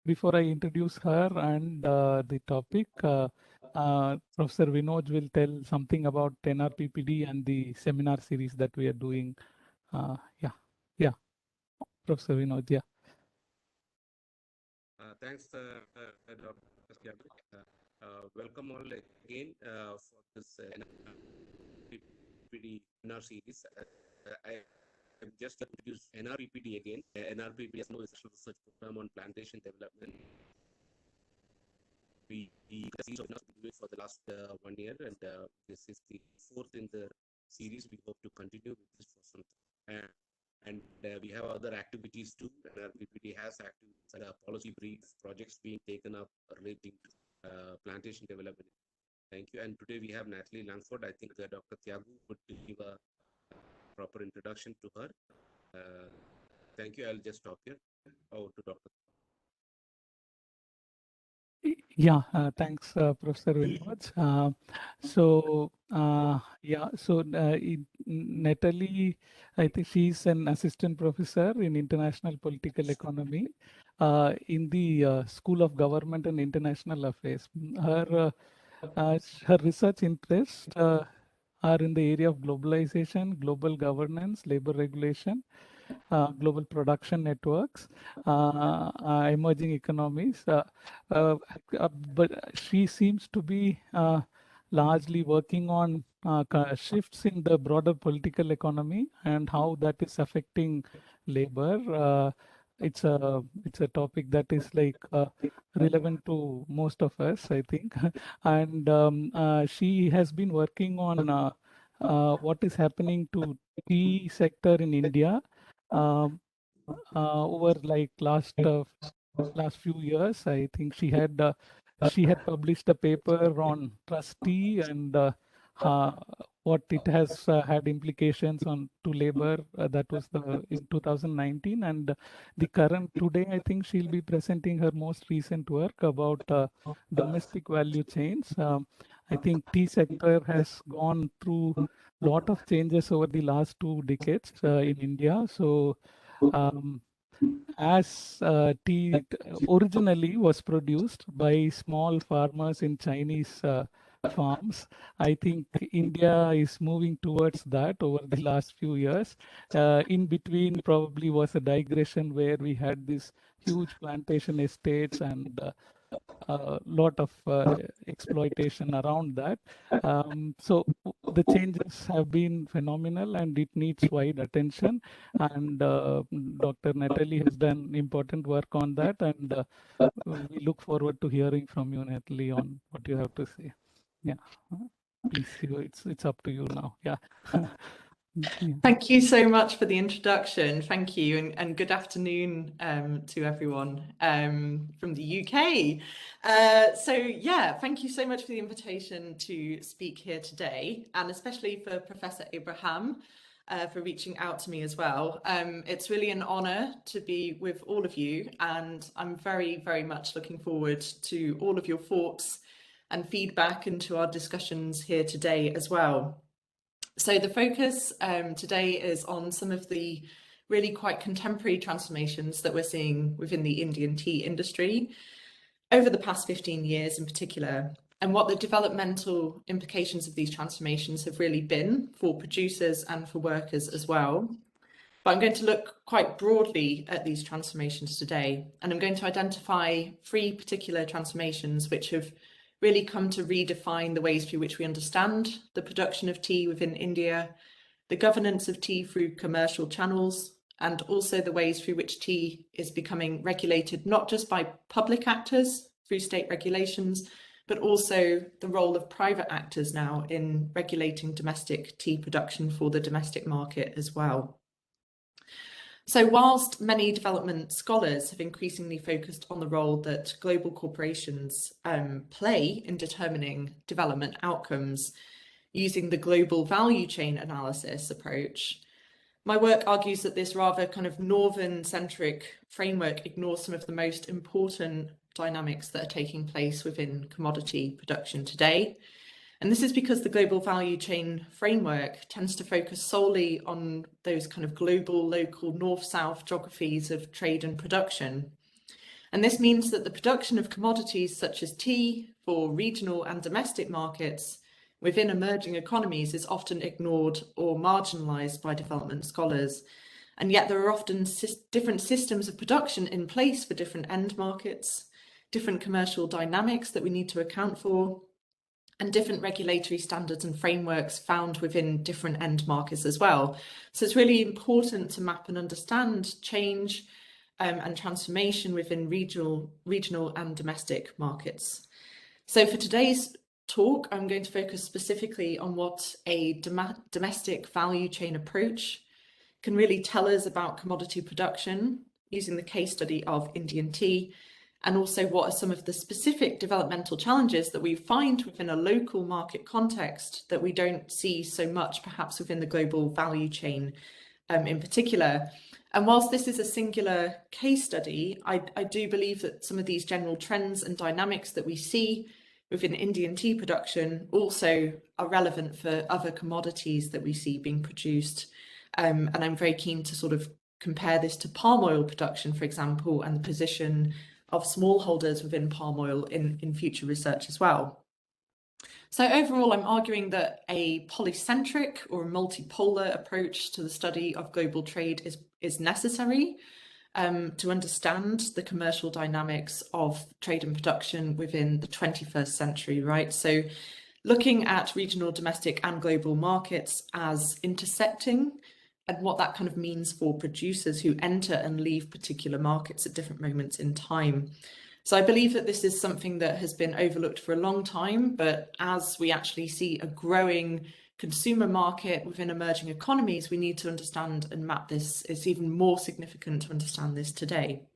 before I introduce her and the topic, Professor Vinod will tell something about NRPPD and the seminar series that we are doing. Yeah, yeah, Professor Vinod, yeah. Thanks, Dr. Tiago. Welcome all again for this NRPPD webinar series. I am just introduce NRPPD again. NRPPD, as you know, is a research program on plantation development. We do it for the last 1 year, and this is the fourth in the series. We hope to continue with this for some time. And we have other activities too. NRPPD has activities, policy briefs, projects being taken up relating to plantation development. Thank you. And today we have Natalie Langford. I think Dr. Tiago would give a proper introduction to her. Thank you. I'll just stop here. Over to Dr. Yeah, thanks, Professor Vinod. Natalie, I think she's an assistant professor in international political economy in the School of Government and International Affairs. Her research interests are in the area of globalization, global governance, labor regulation, global production networks, emerging economies. But she seems to be largely working on shifts in the broader political economy and how that is affecting labor. It's a topic that is like relevant to most of us, I think. And she has been working on what is happening to tea sector in India over like last few years. I think she had published a paper on trustee and uh, what it has had implications on to labor. That was the in 2019, and the current today. I think she'll be presenting her most recent work about domestic value chains. I think tea sector has gone through lot of changes over the last 2 decades in India. So um, as tea originally was produced by small farmers in Chinese farms, I think India is moving towards that over the last few years. In between, probably was a digression where we had these huge plantation estates and a lot of exploitation around that. The changes have been phenomenal and it needs wide attention. And Dr. Natalie has done important work on that. And we look forward to hearing from you, Natalie, on what you have to say. Yeah, please, it's up to you now. Yeah. Yeah. Thank you so much for the introduction. Thank you, and good afternoon to everyone from the UK. Thank you so much for the invitation to speak here today, and especially for Professor Abraham for reaching out to me as well. It's really an honour to be with all of you, and I'm very, very much looking forward to all of your thoughts and feedback and to our discussions here today as well. So the focus today is on some of the really quite contemporary transformations that we're seeing within the Indian tea industry over the past 15 years in particular, and what the developmental implications of these transformations have really been for producers and for workers as well. But I'm going to look quite broadly at these transformations today, and I'm going to identify 3 particular transformations which have really come to redefine the ways through which we understand the production of tea within India, the governance of tea through commercial channels, and also the ways through which tea is becoming regulated not just by public actors through state regulations, but also the role of private actors now in regulating domestic tea production for the domestic market as well. So whilst many development scholars have increasingly focused on the role that global corporations play in determining development outcomes using the global value chain analysis approach, my work argues that this rather kind of northern-centric framework ignores some of the most important dynamics that are taking place within commodity production today. And this is because the global value chain framework tends to focus solely on those kind of global, local, north-south geographies of trade and production. And this means that the production of commodities such as tea for regional and domestic markets within emerging economies is often ignored or marginalized by development scholars. And yet there are often different systems of production in place for different end markets, different commercial dynamics that we need to account for, and different regulatory standards and frameworks found within different end markets as well. So it's really important to map and understand change and transformation within regional and domestic markets. So for today's talk, I'm going to focus specifically on what a domestic value chain approach can really tell us about commodity production using the case study of Indian tea, and also what are some of the specific developmental challenges that we find within a local market context that we don't see so much perhaps within the global value chain in particular. And whilst this is a singular case study, I do believe that some of these general trends and dynamics that we see within Indian tea production also are relevant for other commodities that we see being produced. And I'm very keen to sort of compare this to palm oil production, for example, and the position of smallholders within palm oil in future research as well. So overall, I'm arguing that a polycentric or multipolar approach to the study of global trade is necessary to understand the commercial dynamics of trade and production within the 21st century, right? So looking at regional, domestic and global markets as intersecting and what that kind of means for producers who enter and leave particular markets at different moments in time. So I believe that this is something that has been overlooked for a long time, but as we actually see a growing consumer market within emerging economies, we need to understand and map this. It's even more significant to understand this today.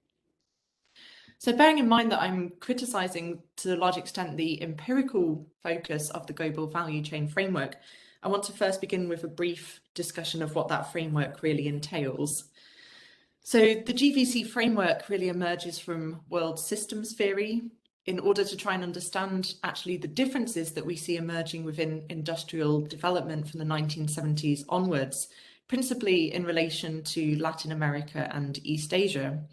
So bearing in mind that I'm criticising to a large extent the empirical focus of the global value chain framework, I want to first begin with a brief discussion of what that framework really entails. So the GVC framework really emerges from world systems theory in order to try and understand actually the differences that we see emerging within industrial development from the 1970s onwards, principally in relation to Latin America and East Asia.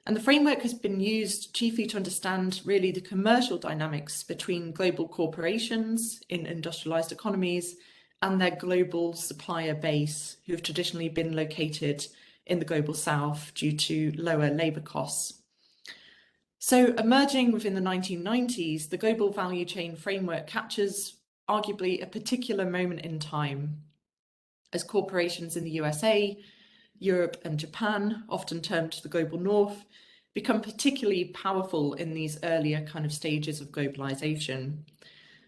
And the framework has been used chiefly to understand really the commercial dynamics between global corporations in industrialized economies and their global supplier base, who have traditionally been located in the global south due to lower labor costs. So emerging within the 1990s, the global value chain framework captures arguably a particular moment in time as corporations in the USA, Europe and Japan, often termed the global north, become particularly powerful in these earlier kind of stages of globalization.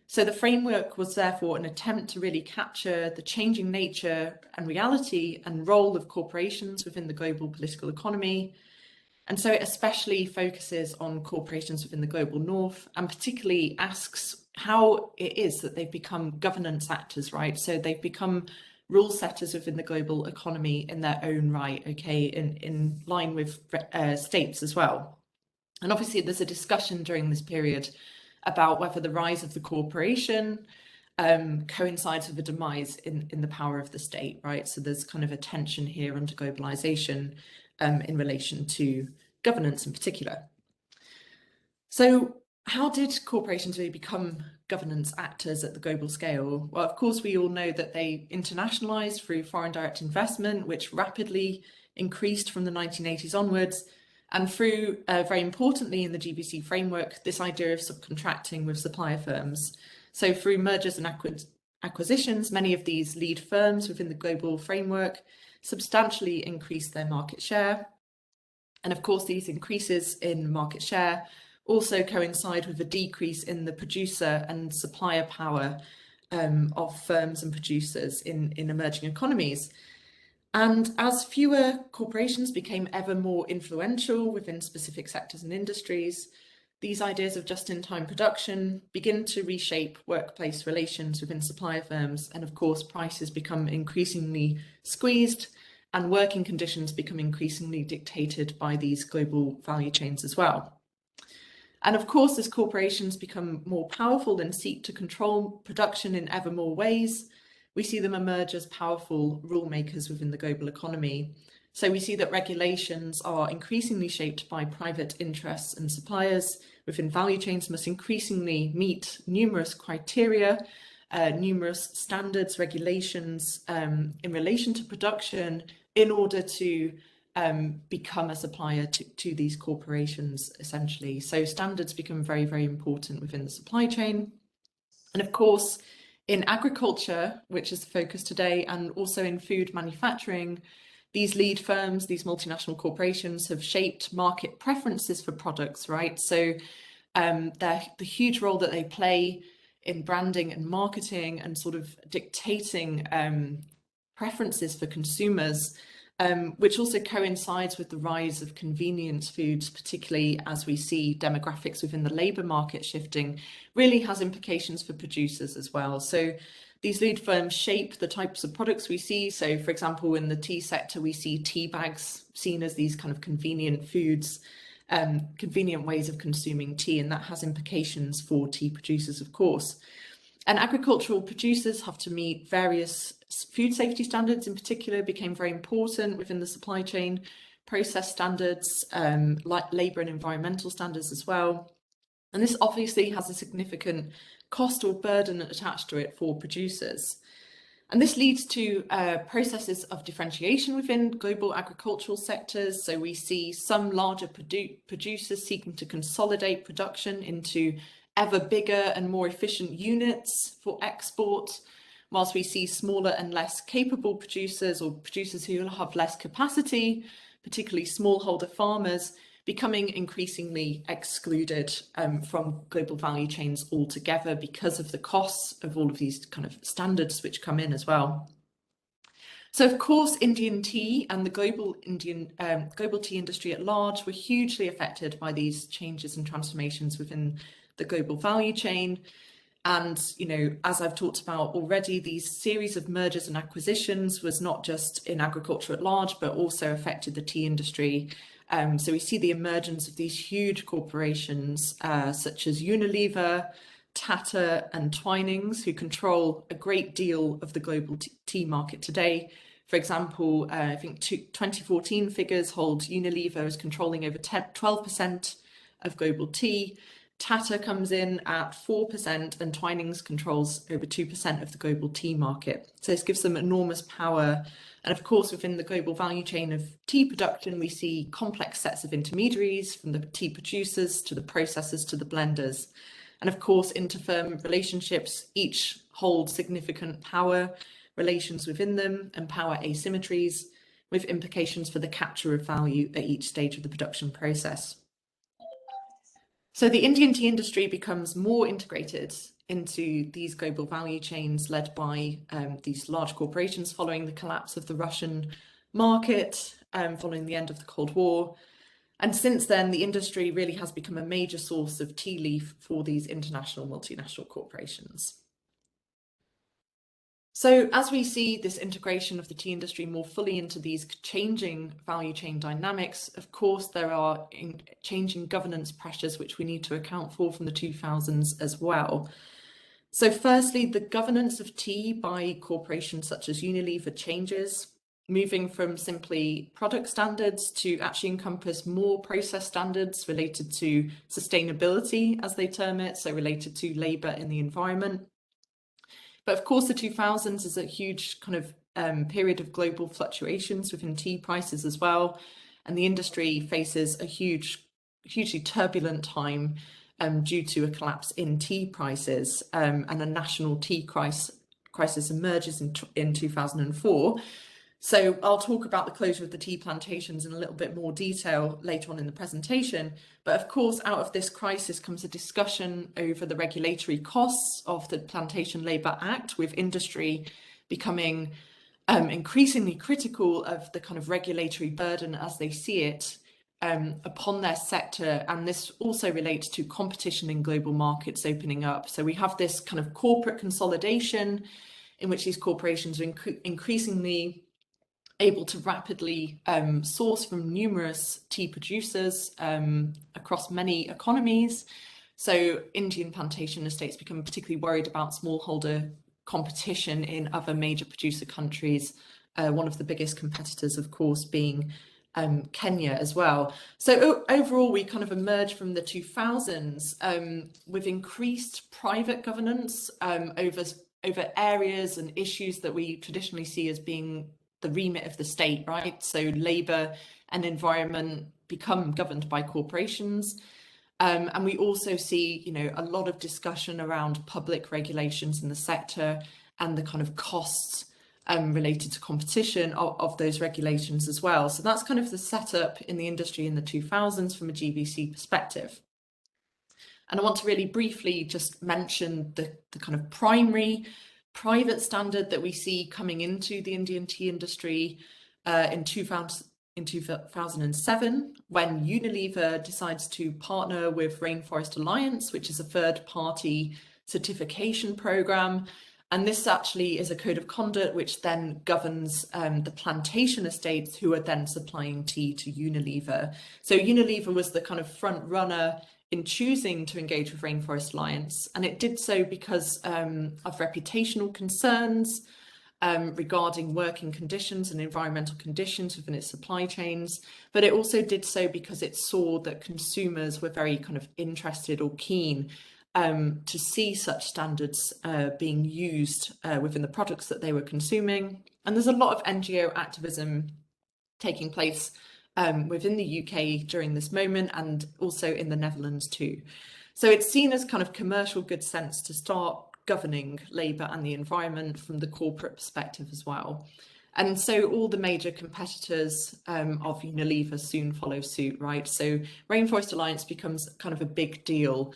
So the framework was therefore an attempt to really capture the changing nature and reality and role of corporations within the global political economy. And so it especially focuses on corporations within the global north and particularly asks how it is that they've become governance actors, right? So they've become rule setters within the global economy in their own right, okay, in line with states as well. And obviously there's a discussion during this period about whether the rise of the corporation coincides with a demise in the power of the state, right? So there's kind of a tension here under globalization in relation to governance in particular. So how did corporations really become governance actors at the global scale? Well, of course, we all know that they internationalized through foreign direct investment, which rapidly increased from the 1980s onwards, and through, very importantly in the GVC framework, this idea of subcontracting with supplier firms. So through mergers and acquisitions, many of these lead firms within the global framework substantially increased their market share. And of course, these increases in market share also coincide with a decrease in the producer and supplier power of firms and producers in emerging economies. And as fewer corporations became ever more influential within specific sectors and industries, these ideas of just-in-time production begin to reshape workplace relations within supplier firms. And of course, prices become increasingly squeezed and working conditions become increasingly dictated by these global value chains as well. And of course, as corporations become more powerful and seek to control production in ever more ways, we see them emerge as powerful rule makers within the global economy. So we see that regulations are increasingly shaped by private interests, and suppliers within value chains must increasingly meet numerous criteria, numerous standards, regulations in relation to production in order to become a supplier to these corporations, essentially. So standards become very, very important within the supply chain. And of course, in agriculture, which is the focus today, and also in food manufacturing, these lead firms, these multinational corporations have shaped market preferences for products, right? So the huge role that they play in branding and marketing and sort of dictating preferences for consumers, which also coincides with the rise of convenience foods, particularly as we see demographics within the labour market shifting, really has implications for producers as well. So these lead firms shape the types of products we see. So, for example, in the tea sector, we see tea bags seen as these kind of convenient foods, convenient ways of consuming tea, and that has implications for tea producers, of course. And agricultural producers have to meet various food safety standards, in particular, became very important within the supply chain, process standards, like labour and environmental standards as well. And this obviously has a significant cost or burden attached to it for producers. And this leads to processes of differentiation within global agricultural sectors. So we see some larger producers seeking to consolidate production into ever bigger and more efficient units for export, whilst we see smaller and less capable producers, or producers who have less capacity, particularly smallholder farmers, becoming increasingly excluded from global value chains altogether because of the costs of all of these kind of standards which come in as well. So, of course, Indian tea and the global tea industry at large were hugely affected by these changes and transformations within the global value chain. And, you know, as I've talked about already, these series of mergers and acquisitions was not just in agriculture at large, but also affected the tea industry. So we see the emergence of these huge corporations such as Unilever, Tata and Twinings, who control a great deal of the global tea market today. For example, I think 2014 figures hold Unilever as controlling over 12% of global tea. Tata comes in at 4% and Twinings controls over 2% of the global tea market. So this gives them enormous power. And of course, within the global value chain of tea production, we see complex sets of intermediaries, from the tea producers to the processors to the blenders. And of course, interfirm relationships each hold significant power relations within them and power asymmetries, with implications for the capture of value at each stage of the production process. So the Indian tea industry becomes more integrated into these global value chains led by these large corporations following the collapse of the Russian market, following the end of the Cold War. And since then, the industry really has become a major source of tea leaf for these international multinational corporations. So as we see this integration of the tea industry more fully into these changing value chain dynamics, of course, there are changing governance pressures which we need to account for from the 2000s as well. So firstly, the governance of tea by corporations such as Unilever changes, moving from simply product standards to actually encompass more process standards related to sustainability, as they term it, so related to labour and the environment. But of course, the 2000s is a huge kind of period of global fluctuations within tea prices as well. And the industry faces a hugely turbulent time due to a collapse in tea prices, and a national tea crisis emerges in 2004. So I'll talk about the closure of the tea plantations in a little bit more detail later on in the presentation. But of course, out of this crisis comes a discussion over the regulatory costs of the Plantation Labour Act, with industry becoming increasingly critical of the kind of regulatory burden as they see it upon their sector. And this also relates to competition in global markets opening up. So we have this kind of corporate consolidation in which these corporations are increasingly able to rapidly source from numerous tea producers across many economies. So Indian plantation estates become particularly worried about smallholder competition in other major producer countries one of the biggest competitors, of course, being Kenya as well. So overall, we kind of emerged from the 2000s with increased private governance over areas and issues that we traditionally see as being the remit of the state, right? So labour and environment become governed by corporations. And we also see, you know, a lot of discussion around public regulations in the sector and the kind of costs related to competition of those regulations as well. So that's kind of the setup in the industry in the 2000s from a GVC perspective. And I want to really briefly just mention the kind of primary private standard that we see coming into the Indian tea industry in 2007, when Unilever decides to partner with Rainforest Alliance, which is a third-party certification program. And this actually is a code of conduct which then governs the plantation estates who are then supplying tea to Unilever. So Unilever was the kind of front runner in choosing to engage with Rainforest Alliance, and it did so because of reputational concerns regarding working conditions and environmental conditions within its supply chains, but it also did so because it saw that consumers were very kind of interested or keen to see such standards being used within the products that they were consuming. And there's a lot of NGO activism taking place within the UK during this moment, and also in the Netherlands too. So it's seen as kind of commercial good sense to start governing labour and the environment from the corporate perspective as well. And so all the major competitors of Unilever soon follow suit, right? So Rainforest Alliance becomes kind of a big deal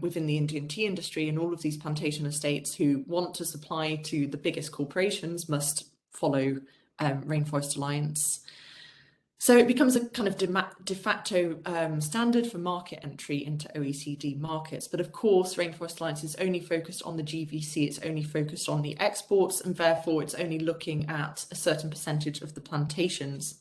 within the Indian tea industry, and all of these plantation estates who want to supply to the biggest corporations must follow Rainforest Alliance. So it becomes a kind of de facto standard for market entry into OECD markets. But of course, Rainforest Alliance is only focused on the GVC, it's only focused on the exports, and therefore it's only looking at a certain percentage of the plantations.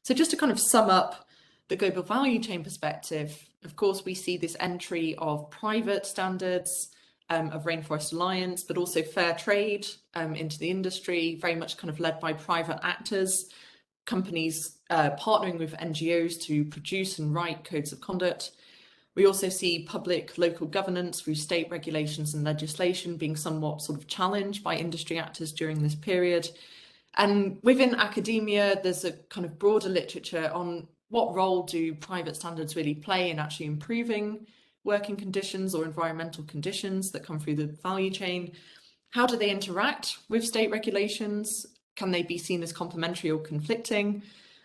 So just to kind of sum up the global value chain perspective, of course, we see this entry of private standards of Rainforest Alliance, but also fair trade into the industry, very much kind of led by private actors, companies partnering with NGOs to produce and write codes of conduct. We also see public local governance through state regulations and legislation being somewhat sort of challenged by industry actors during this period. And within academia, there's a kind of broader literature on what role do private standards really play in actually improving working conditions or environmental conditions that come through the value chain. How do they interact with state regulations? Can they be seen as complementary or conflicting?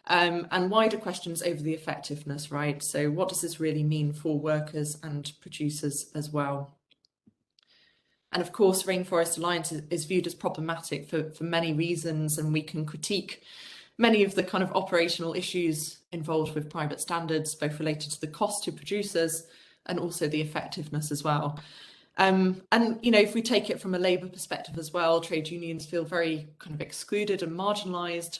And wider questions over the effectiveness, right? So what does this really mean for workers and producers as well? And of course, Rainforest Alliance is viewed as problematic for many reasons, and we can critique many of the kind of operational issues involved with private standards, both related to the cost to producers and also the effectiveness as well. And, you know, if we take it from a labour perspective as well, trade unions feel very kind of excluded and marginalised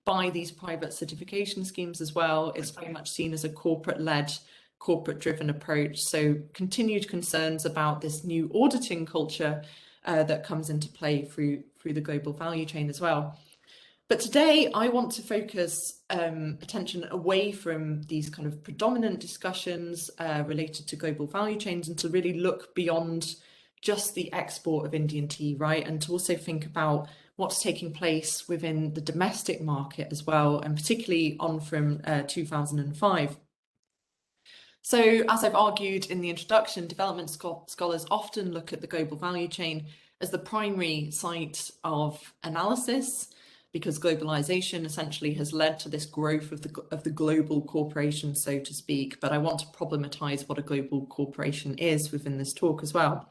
by these private certification schemes as well. It's very much seen as a corporate-led, corporate-driven approach. So continued concerns about this new auditing culture that comes into play through the global value chain as well. But today I want to focus attention away from these kind of predominant discussions related to global value chains, and to really look beyond just the export of Indian tea, right? And to also think about what's taking place within the domestic market as well, and particularly on from 2005. So as I've argued in the introduction, development scholars often look at the global value chain as the primary site of analysis, because globalization essentially has led to this growth of the global corporation, so to speak. But I want to problematize what a global corporation is within this talk as well.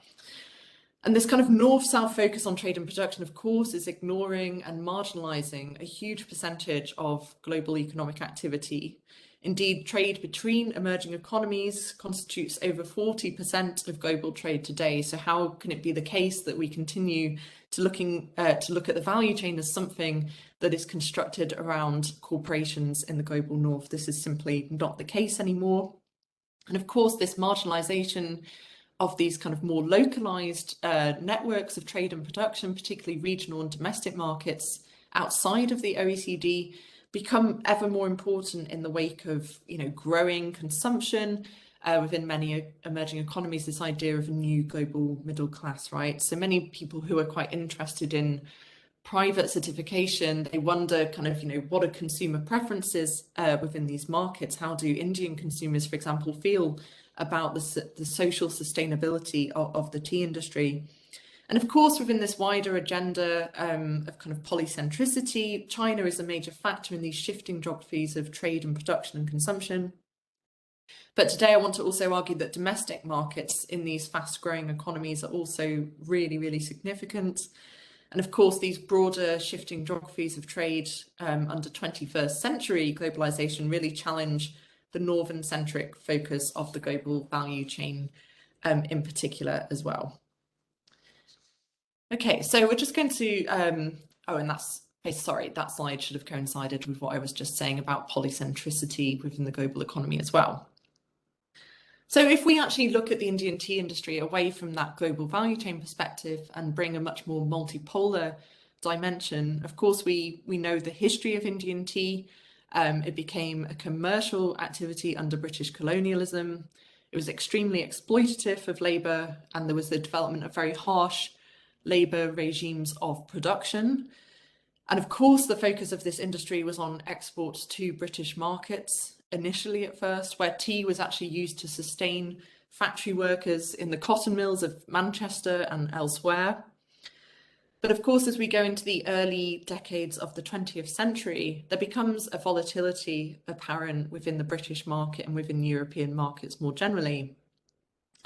And this kind of north-south focus on trade and production, of course, is ignoring and marginalizing a huge percentage of global economic activity. Indeed, trade between emerging economies constitutes over 40% of global trade today. So how can it be the case that we continue to look at the value chain as something that is constructed around corporations in the global north? This is simply not the case anymore. And of course, this marginalization of these kind of more localized networks of trade and production, particularly regional and domestic markets outside of the OECD, become ever more important in the wake of, you know, growing consumption within many emerging economies, this idea of a new global middle class, right? So many people who are quite interested in private certification, they wonder kind of, you know, what are consumer preferences within these markets? How do Indian consumers, for example, feel about the social sustainability of the tea industry? And of course, within this wider agenda of kind of polycentricity, China is a major factor in these shifting geographies of trade and production and consumption. But today I want to also argue that domestic markets in these fast-growing economies are also really, really significant. And of course, these broader shifting geographies of trade under 21st century globalization really challenge the northern-centric focus of the global value chain in particular as well. Okay, so we're just going to, oh, and that's, sorry, that slide should have coincided with what I was just saying about polycentricity within the global economy as well. So if we actually look at the Indian tea industry away from that global value chain perspective and bring a much more multipolar dimension, of course, we know the history of Indian tea. It became a commercial activity under British colonialism. It was extremely exploitative of labour, and there was the development of very harsh labour regimes of production. And of course, the focus of this industry was on exports to British markets initially at first, where tea was actually used to sustain factory workers in the cotton mills of Manchester and elsewhere. But of course, as we go into the early decades of the 20th century, there becomes a volatility apparent within the British market and within European markets more generally.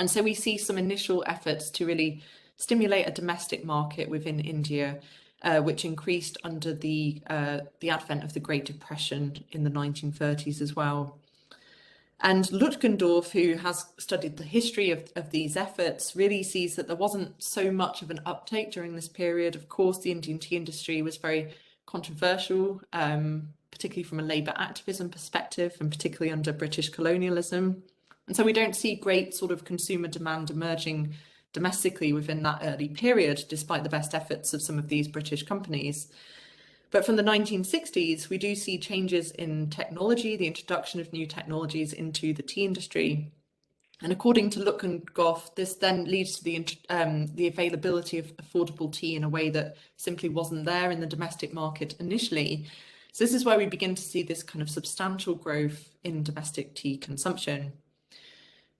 And so we see some initial efforts to really stimulate a domestic market within India, which increased under the advent of the Great Depression in the 1930s as well. And Lutgendorf, who has studied the history of these efforts, really sees that there wasn't so much of an uptake during this period. Of course, the Indian tea industry was very controversial, particularly from a labour activism perspective, and particularly under British colonialism. And so we don't see great sort of consumer demand emerging domestically within that early period, despite the best efforts of some of these British companies. But from the 1960s, we do see changes in technology, the introduction of new technologies into the tea industry. And according to Lutgendorf, this then leads to the availability of affordable tea in a way that simply wasn't there in the domestic market initially. So this is where we begin to see this kind of substantial growth in domestic tea consumption.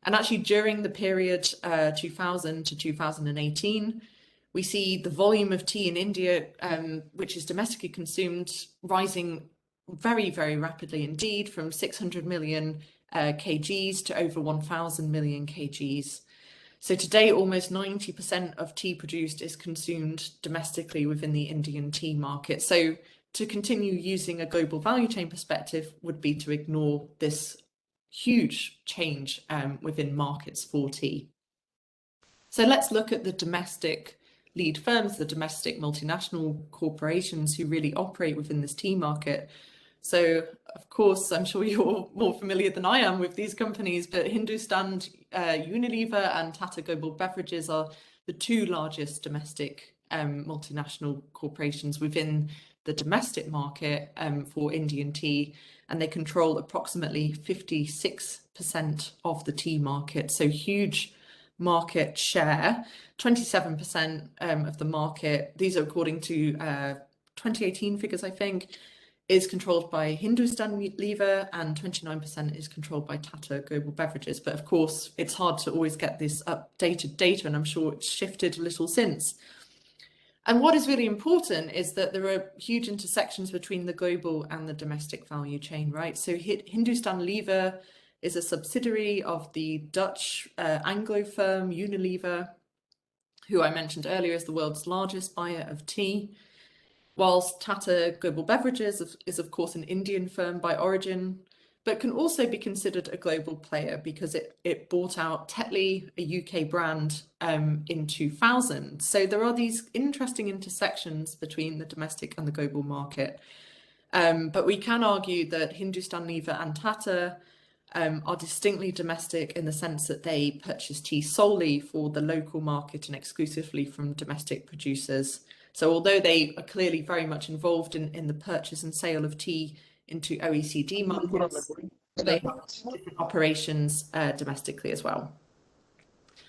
And actually during the period 2000 to 2018, we see the volume of tea in India, which is domestically consumed, rising very, very rapidly indeed, from 600 million kgs to over 1,000 million kgs. So today, almost 90% of tea produced is consumed domestically within the Indian tea market. So to continue using a global value chain perspective would be to ignore this huge change within markets for tea. So let's look at the domestic lead firms, the domestic multinational corporations who really operate within this tea market. So, of course, I'm sure you're more familiar than I am with these companies, but Hindustan Unilever and Tata Global Beverages are the two largest domestic multinational corporations within the domestic market for Indian tea, and they control approximately 56% of the tea market. So huge market share, 27% of the market. These are according to 2018 figures, I think, is controlled by Hindustan Unilever, and 29% is controlled by Tata Global Beverages. But of course, it's hard to always get this updated data, and I'm sure it's shifted a little since. And what is really important is that there are huge intersections between the global and the domestic value chain, right? So Hindustan Unilever is a subsidiary of the Dutch Anglo firm Unilever, who I mentioned earlier is the world's largest buyer of tea, whilst Tata Global Beverages is of course an Indian firm by origin, but can also be considered a global player because it bought out Tetley, a UK brand, in 2000. So there are these interesting intersections between the domestic and the global market. But we can argue that Hindustan Unilever and Tata are distinctly domestic in the sense that they purchase tea solely for the local market and exclusively from domestic producers. So although they are clearly very much involved in the purchase and sale of tea into OECD markets, they have different operations domestically as well.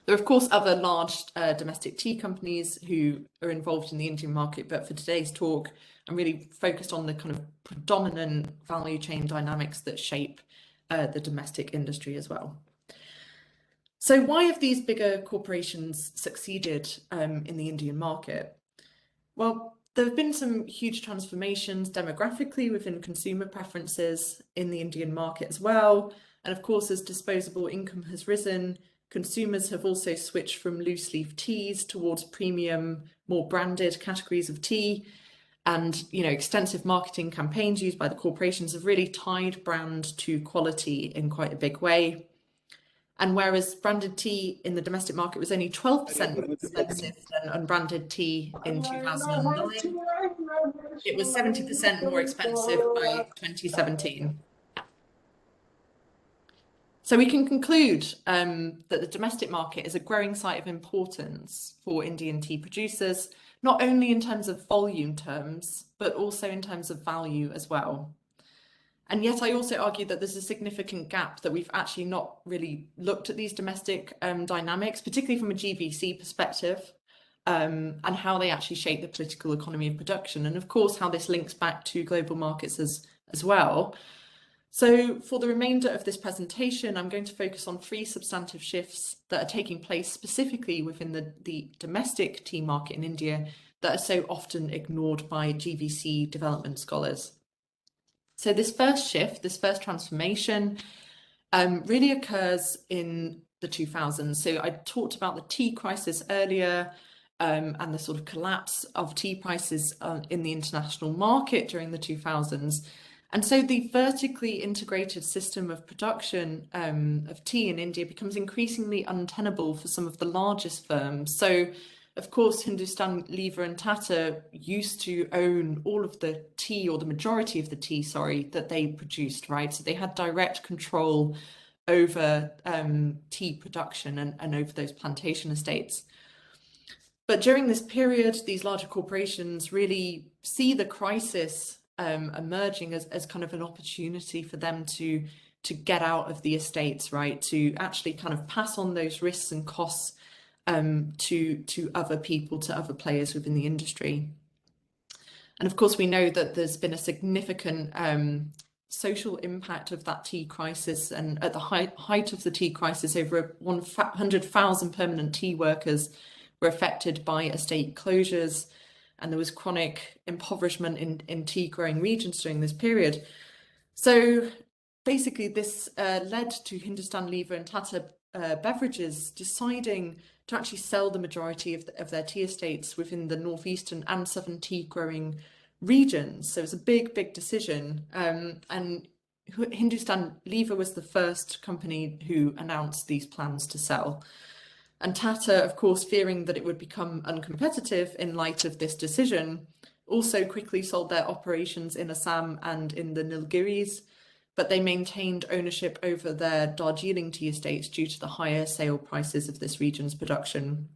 There are, of course, other large domestic tea companies who are involved in the Indian market, but for today's talk, I'm really focused on the kind of predominant value chain dynamics that shape the domestic industry as well. So why have these bigger corporations succeeded in the Indian market? Well, there have been some huge transformations demographically within consumer preferences in the Indian market as well. And of course, as disposable income has risen, consumers have also switched from loose leaf teas towards premium, more branded categories of tea. And, you know, extensive marketing campaigns used by the corporations have really tied brand to quality in quite a big way. And whereas branded tea in the domestic market was only 12% more expensive than unbranded tea in 2009, it was 70% more expensive by 2017. So we can conclude that the domestic market is a growing site of importance for Indian tea producers, not only in terms of volume terms, but also in terms of value as well. And yet I also argue that there's a significant gap that we've actually not really looked at these domestic dynamics, particularly from a GVC perspective, and how they actually shape the political economy of production. And of course, how this links back to global markets as well. So for the remainder of this presentation, I'm going to focus on 3 substantive shifts that are taking place specifically within the domestic tea market in India that are so often ignored by GVC development scholars. So this first shift, this first transformation, really occurs in the 2000s. So I talked about the tea crisis earlier, and the sort of collapse of tea prices in the international market during the 2000s. And so the vertically integrated system of production of tea in India becomes increasingly untenable for some of the largest firms. So of course, Hindustan Lever and Tata used to own all of the tea, or the majority of the tea, sorry, that they produced, right? So they had direct control over tea production and over those plantation estates. But during this period, these larger corporations really see the crisis emerging as kind of an opportunity for them to get out of the estates, right? To actually kind of pass on those risks and costs to other people, to other players within the industry. And of course, we know that there's been a significant social impact of that tea crisis. And at the height of the tea crisis, over 100,000 permanent tea workers were affected by estate closures. And there was chronic impoverishment in tea growing regions during this period. So basically, this led to Hindustan Lever and Tata Beverages deciding to actually sell the majority of their tea estates within the northeastern and southern tea growing regions. So it was a big decision. And Hindustan Lever was the first company who announced these plans to sell. And Tata, of course, fearing that it would become uncompetitive in light of this decision, also quickly sold their operations in Assam and in the Nilgiris, but they maintained ownership over their Darjeeling tea estates due to the higher sale prices of this region's production.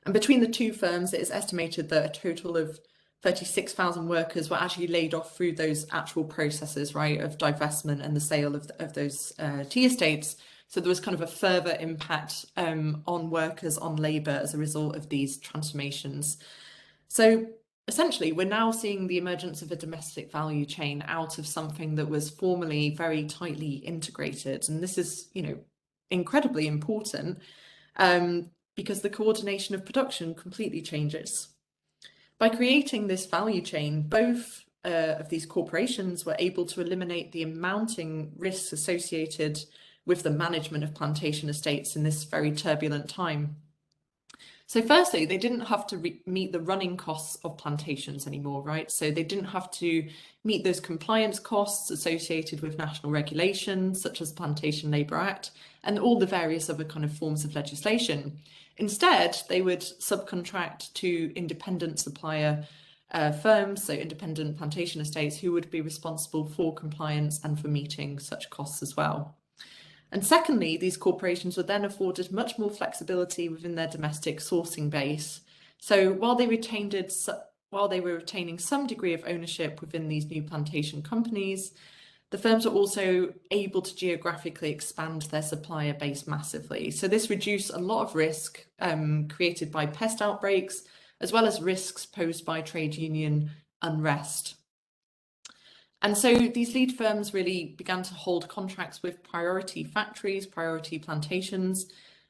And between the two firms, it is estimated that a total of 36,000 workers were actually laid off through those actual processes, right, of divestment and the sale of those tea estates. So there was kind of a further impact on workers, on labour as a result of these transformations. So essentially, we're now seeing the emergence of a domestic value chain out of something that was formerly very tightly integrated. And this is, you know, incredibly important because the coordination of production completely changes. By creating this value chain, both of these corporations were able to eliminate the mounting risks associated with the management of plantation estates in this very turbulent time. So firstly, they didn't have to meet the running costs of plantations anymore, right? So they didn't have to meet those compliance costs associated with national regulations, such as Plantation Labour Act, and all the various other kind of forms of legislation. Instead, they would subcontract to independent supplier firms, so independent plantation estates, who would be responsible for compliance and for meeting such costs as well. And secondly, these corporations were then afforded much more flexibility within their domestic sourcing base. So while they were retaining some degree of ownership within these new plantation companies, the firms were also able to geographically expand their supplier base massively. So this reduced a lot of risk created by pest outbreaks, as well as risks posed by trade union unrest. And so these lead firms really began to hold contracts with priority factories, priority plantations,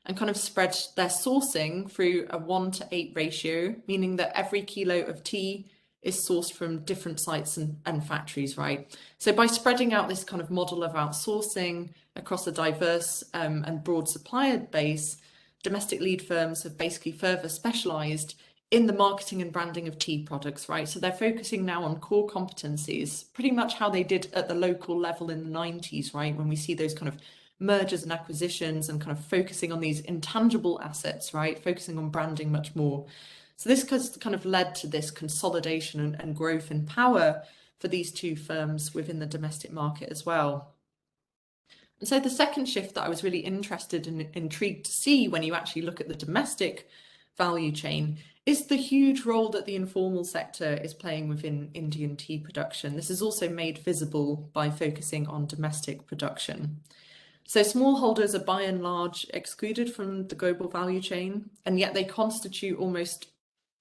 and kind of spread their sourcing through a 1:8 ratio, meaning that every kilo of tea is sourced from different sites and factories, right? So by spreading out this kind of model of outsourcing across a diverse and broad supplier base, domestic lead firms have basically further specialized in the marketing and branding of tea products, right? So they're focusing now on core competencies, pretty much how they did at the local level in the 90s, right? When we see those kind of mergers and acquisitions and kind of focusing on these intangible assets, right? Focusing on branding much more. So this has kind of led to this consolidation and growth in power for these two firms within the domestic market as well. And so the second shift that I was really interested and intrigued to see when you actually look at the domestic value chain is the huge role that the informal sector is playing within Indian tea production. This is also made visible by focusing on domestic production. So smallholders are by and large excluded from the global value chain, and yet they constitute almost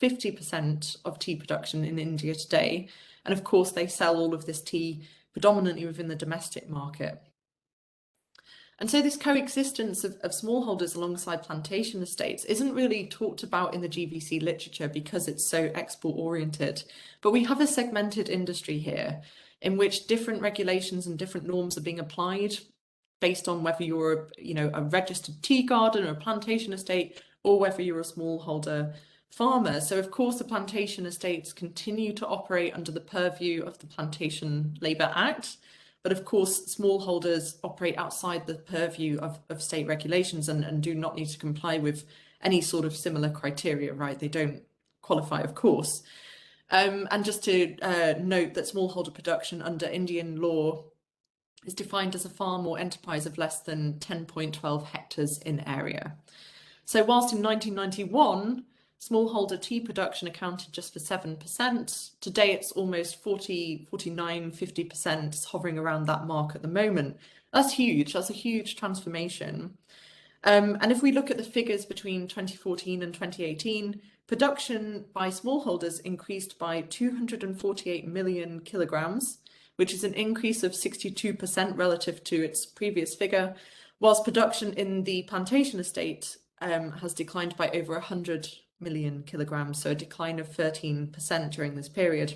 50% of tea production in India today. And of course, they sell all of this tea predominantly within the domestic market. And so this coexistence of smallholders alongside plantation estates isn't really talked about in the GVC literature because it's so export oriented. But we have a segmented industry here in which different regulations and different norms are being applied based on whether you're a registered tea garden or a plantation estate, or whether you're a smallholder farmer. So of course the plantation estates continue to operate under the purview of the Plantation Labour Act. But of course, smallholders operate outside the purview of state regulations and do not need to comply with any sort of similar criteria, right? They don't qualify, of course. And just to note that smallholder production under Indian law is defined as a farm or enterprise of less than 10.12 hectares in area. So whilst in 1991, smallholder tea production accounted just for 7%. Today, it's almost 49, 50%, it's hovering around that mark at the moment. That's huge. That's a huge transformation. And if we look at the figures between 2014 and 2018, production by smallholders increased by 248 million kilograms, which is an increase of 62% relative to its previous figure, whilst production in the plantation estate has declined by over 100 million kilograms, so a decline of 13% during this period.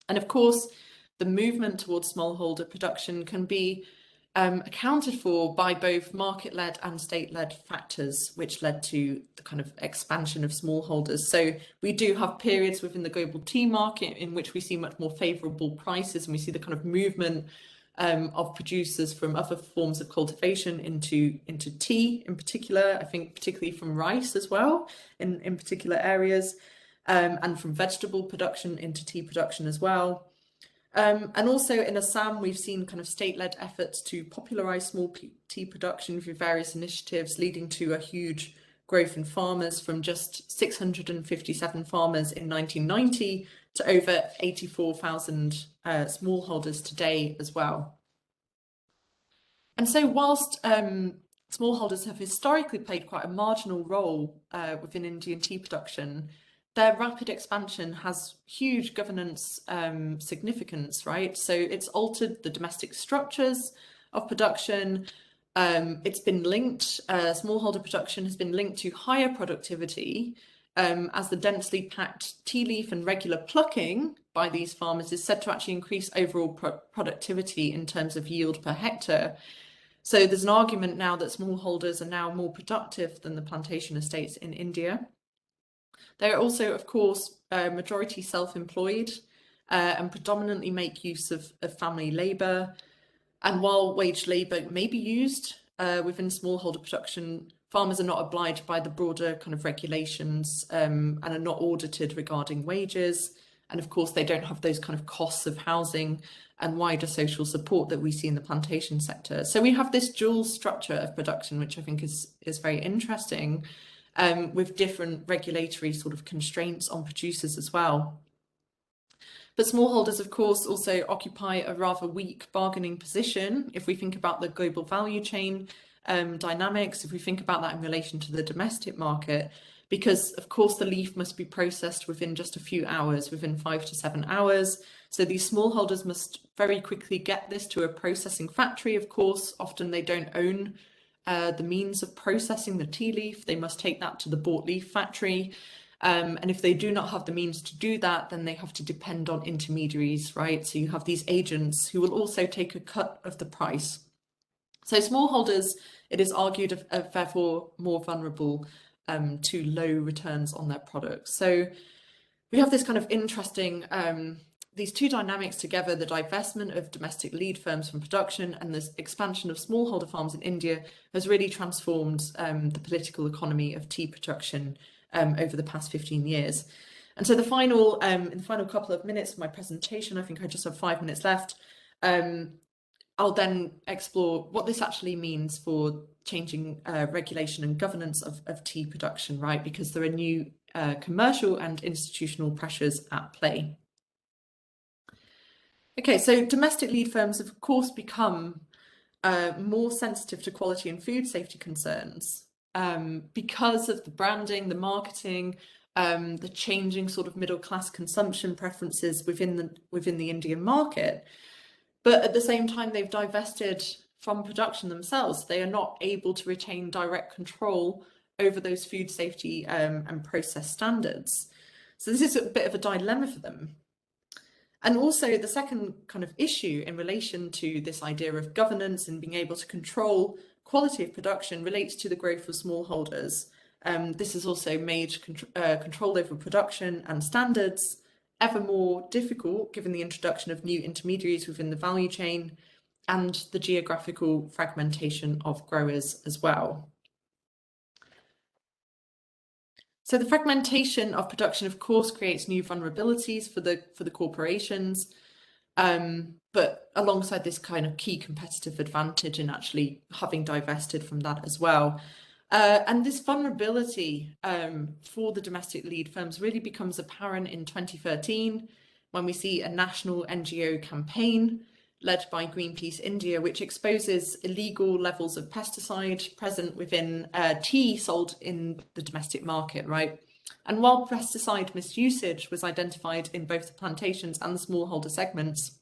And of course, the movement towards smallholder production can be accounted for by both market-led and state-led factors, which led to the kind of expansion of smallholders. So we do have periods within the global tea market in which we see much more favourable prices, and we see the kind of movement of producers from other forms of cultivation into tea in particular, I think particularly from rice as well in particular areas, and from vegetable production into tea production as well. And also in Assam, we've seen kind of state-led efforts to popularise small tea production through various initiatives, leading to a huge growth in farmers from just 657 farmers in 1990 to over 84,000 smallholders today as well. And so whilst smallholders have historically played quite a marginal role within Indian tea production, their rapid expansion has huge governance significance, right? So it's altered the domestic structures of production. It's been linked, smallholder production has been linked to higher productivity as the densely packed tea leaf and regular plucking by these farmers is said to actually increase overall productivity in terms of yield per hectare. So there's an argument now that smallholders are now more productive than the plantation estates in India. They are also, of course, majority self-employed and predominantly make use of family labour. And while wage labour may be used within smallholder production, farmers are not obliged by the broader kind of regulations and are not audited regarding wages. And of course, they don't have those kind of costs of housing and wider social support that we see in the plantation sector. So we have this dual structure of production, which I think is very interesting, with different regulatory sort of constraints on producers as well. But smallholders, of course, also occupy a rather weak bargaining position if we think about the global value chain dynamics, if we think about that in relation to the domestic market, because of course the leaf must be processed within just a few hours, within 5 to 7 hours. So these smallholders must very quickly get this to a processing factory. Of course, often they don't own the means of processing the tea leaf. They must take that to the bought leaf factory. And if they do not have the means to do that, then they have to depend on intermediaries, right? So you have these agents who will also take a cut of the price. So smallholders, it is argued, are therefore more vulnerable to low returns on their products. So we have this kind of interesting, these two dynamics together, the divestment of domestic lead firms from production and this expansion of smallholder farms in India has really transformed the political economy of tea production over the past 15 years. And so in the final couple of minutes of my presentation, I think I just have 5 minutes left, I'll then explore what this actually means for changing regulation and governance of tea production, right? Because there are new commercial and institutional pressures at play. Okay, so domestic lead firms have of course become more sensitive to quality and food safety concerns because of the branding, the marketing, the changing sort of middle class consumption preferences within the Indian market. But at the same time, they've divested from production themselves. They are not able to retain direct control over those food safety and process standards. So this is a bit of a dilemma for them. And also the second kind of issue in relation to this idea of governance and being able to control quality of production relates to the growth of smallholders. This has also made control over production and standards ever more difficult given the introduction of new intermediaries within the value chain and the geographical fragmentation of growers as well. So the fragmentation of production, of course, creates new vulnerabilities for the corporations, but alongside this kind of key competitive advantage in actually having divested from that as well. And this vulnerability for the domestic lead firms really becomes apparent in 2013 when we see a national NGO campaign led by Greenpeace India, which exposes illegal levels of pesticide present within tea sold in the domestic market, right? And while pesticide misusage was identified in both the plantations and the smallholder segments,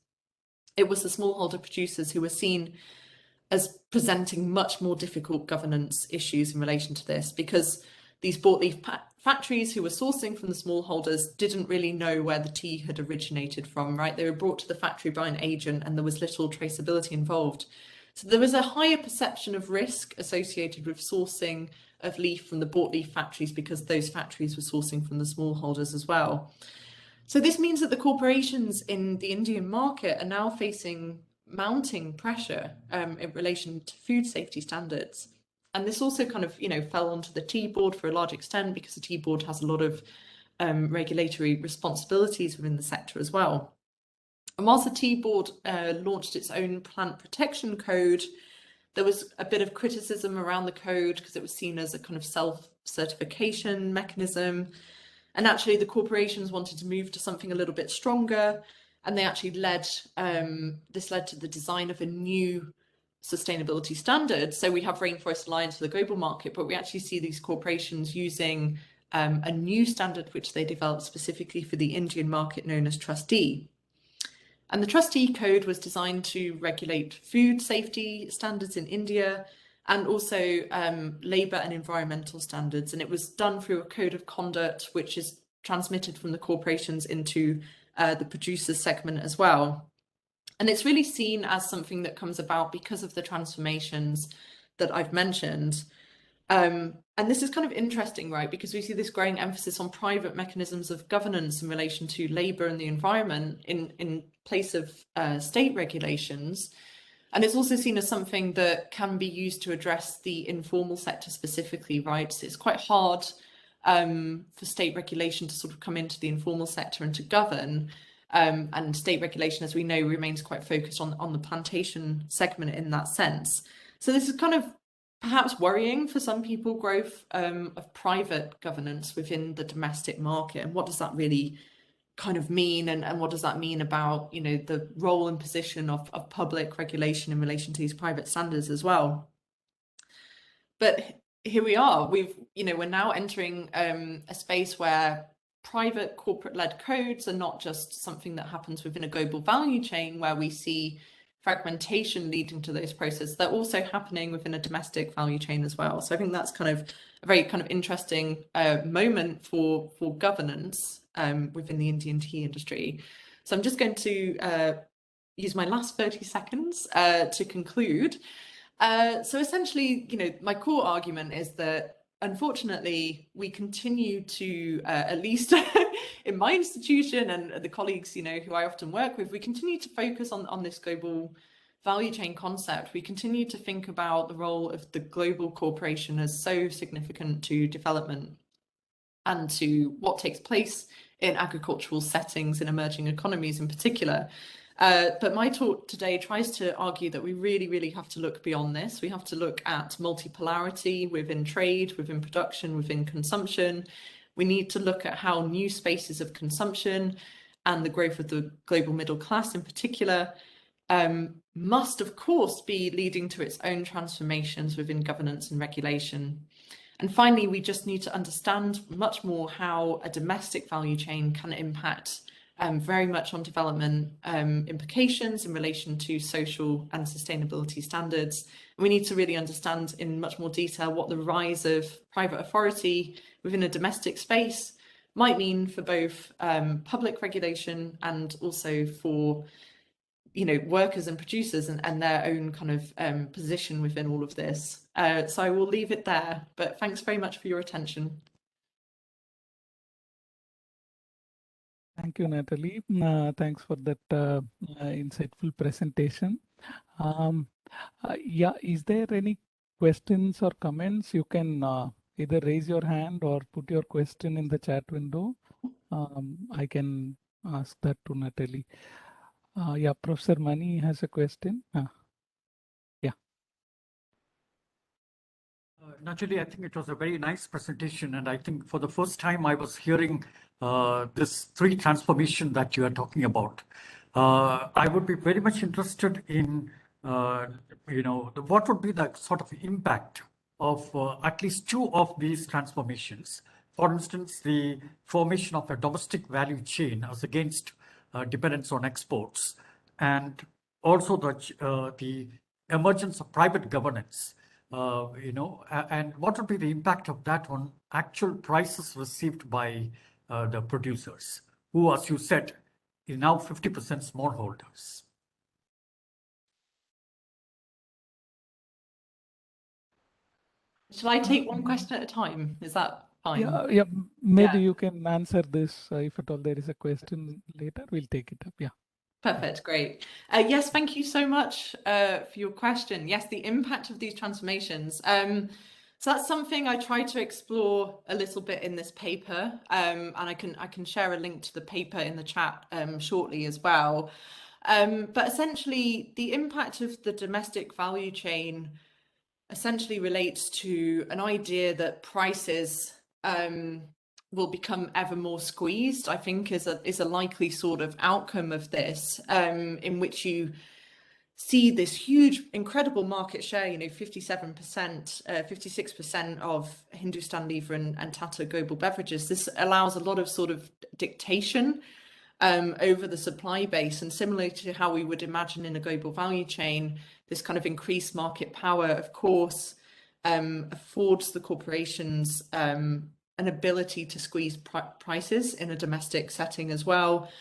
it was the smallholder producers who were seen as presenting much more difficult governance issues in relation to this, because these bought leaf factories who were sourcing from the smallholders didn't really know where the tea had originated from, right? They were brought to the factory by an agent and there was little traceability involved. So there was a higher perception of risk associated with sourcing of leaf from the bought leaf factories because those factories were sourcing from the smallholders as well. So this means that the corporations in the Indian market are now facing mounting pressure in relation to food safety standards. And this also kind of, fell onto the tea board for a large extent because the tea board has a lot of regulatory responsibilities within the sector as well. And whilst the tea board launched its own plant protection code, there was a bit of criticism around the code because it was seen as a kind of self-certification mechanism. And actually the corporations wanted to move to something a little bit stronger. And they actually this led to the design of a new sustainability standard. So we have Rainforest Alliance for the global market, but we actually see these corporations using a new standard which they developed specifically for the Indian market known as Trustee. And the Trustee code was designed to regulate food safety standards in India and also labour and environmental standards. And it was done through a code of conduct which is transmitted from the corporations into the producers segment as well. And it's really seen as something that comes about because of the transformations that I've mentioned. And this is kind of interesting, right? Because we see this growing emphasis on private mechanisms of governance in relation to labour and the environment in place of state regulations. And it's also seen as something that can be used to address the informal sector specifically, right? So it's quite hard for state regulation to sort of come into the informal sector and to govern. And state regulation, as we know, remains quite focused on the plantation segment in that sense. So this is kind of perhaps worrying for some people, growth of private governance within the domestic market. And what does that really kind of mean? And what does that mean about, you know, the role and position of public regulation in relation to these private standards as well? But here we are. We're now entering a space where private corporate-led codes are not just something that happens within a global value chain where we see fragmentation leading to those processes. They're also happening within a domestic value chain as well. So I think that's kind of a very kind of interesting moment for governance within the Indian tea industry. So I'm just going to use my last 30 seconds to conclude. So essentially, you know, my core argument is that unfortunately, we continue to, at least in my institution and the colleagues, you know, who I often work with, we continue to focus on this global value chain concept. We continue to think about the role of the global corporation as so significant to development and to what takes place in agricultural settings in emerging economies in particular. But my talk today tries to argue that we really, really have to look beyond this. We have to look at multipolarity within trade, within production, within consumption. We need to look at how new spaces of consumption and the growth of the global middle class in particular must, of course, be leading to its own transformations within governance and regulation. And finally, we just need to understand much more how a domestic value chain can impact very much on development implications in relation to social and sustainability standards. And we need to really understand in much more detail what the rise of private authority within a domestic space might mean for both public regulation and also for, you know, workers and producers and their own kind of position within all of this. So I will leave it there, but thanks very much for your attention. Thank you, Natalie. Thanks for that insightful presentation. Yeah, is there any questions or comments? You can either raise your hand or put your question in the chat window. I can ask that to Natalie. Yeah, Professor Mani has a question. Yeah. Natalie, I think it was a very nice presentation, and I think for the first time I was hearing this three transformation that you are talking about. I would be very much interested in, what would be the sort of impact of at least two of these transformations. For instance, the formation of a domestic value chain as against dependence on exports, and also the emergence of private governance. And what would be the impact of that on actual prices received by the producers, who, as you said, is now 50% smallholders? Shall I take one question at a time? Is that fine? Yeah. Maybe you can answer this if at all there is a question later. We'll take it up. Yeah. Perfect, great. Yes, thank you so much for your question. Yes, the impact of these transformations. So that's something I try to explore a little bit in this paper, and I can share a link to the paper in the chat shortly as well. But essentially, the impact of the domestic value chain essentially relates to an idea that prices will become ever more squeezed, I think is a likely sort of outcome of this, in which you see this huge, incredible market share, 57%, 56% of Hindustan Unilever and Tata Global Beverages. This allows a lot of sort of dictation over the supply base, and similar to how we would imagine in a global value chain, this kind of increased market power, of course, affords the corporations an ability to squeeze prices in a domestic setting as well.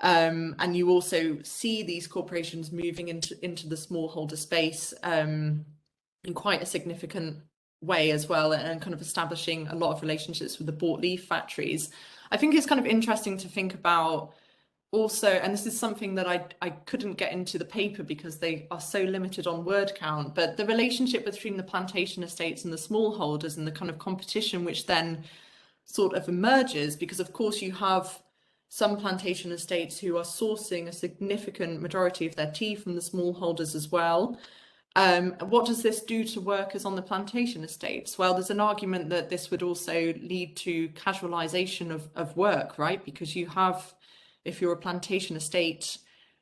And you also see these corporations moving into the smallholder space in quite a significant way as well, and kind of establishing a lot of relationships with the bought leaf factories. I think it's kind of interesting to think about also, and this is something that I couldn't get into the paper because they are so limited on word count, but the relationship between the plantation estates and the smallholders and the kind of competition which then sort of emerges, because of course you have some plantation estates who are sourcing a significant majority of their tea from the smallholders as well. What does this do to workers on the plantation estates? Well, there's an argument that this would also lead to casualization of work, right? Because you have, if you're a plantation estate,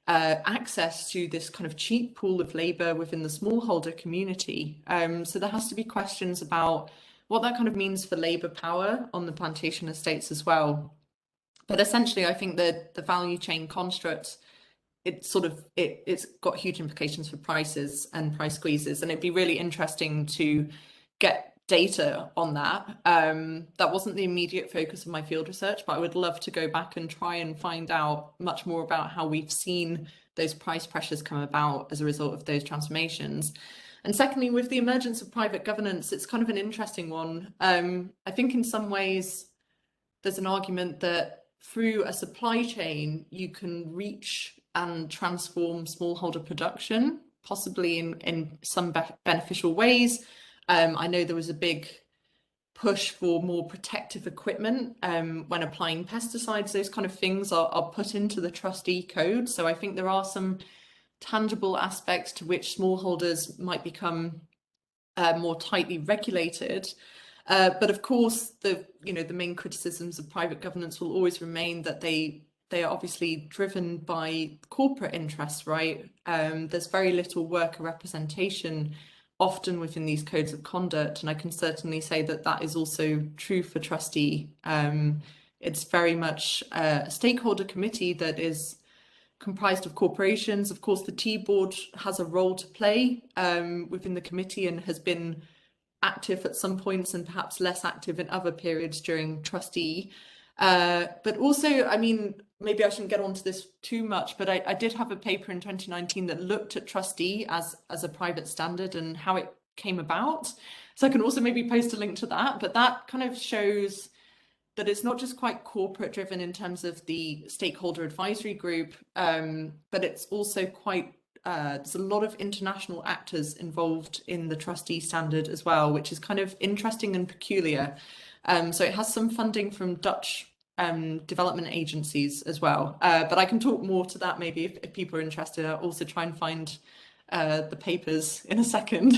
access to this kind of cheap pool of labour within the smallholder community. So there has to be questions about what that kind of means for labour power on the plantation estates as well. But essentially, I think that the value chain construct, it's got huge implications for prices and price squeezes, and it'd be really interesting to get data on that. That wasn't the immediate focus of my field research, but I would love to go back and try and find out much more about how we've seen those price pressures come about as a result of those transformations. And secondly, with the emergence of private governance, it's kind of an interesting one. I think in some ways there's an argument that through a supply chain, you can reach and transform smallholder production, possibly in some beneficial ways. I know there was a big push for more protective equipment when applying pesticides. Those kind of things are put into the trustee code. So I think there are some tangible aspects to which smallholders might become more tightly regulated. But of course, the main criticisms of private governance will always remain that they are obviously driven by corporate interests, right? There's very little worker representation often within these codes of conduct, and I can certainly say that that is also true for trustee. It's very much a stakeholder committee that is comprised of corporations. Of course, the Tea Board has a role to play within the committee and has been active at some points and perhaps less active in other periods during trustee. But also, I mean, maybe I shouldn't get onto this too much, but I did have a paper in 2019 that looked at trustee as a private standard and how it came about. So I can also maybe post a link to that, but that kind of shows that it's not just quite corporate driven in terms of the stakeholder advisory group, but it's also quite there's a lot of international actors involved in the trustee standard as well, which is kind of interesting and peculiar. So it has some funding from Dutch development agencies as well. But I can talk more to that maybe if people are interested. I'll also try and find the papers in a second.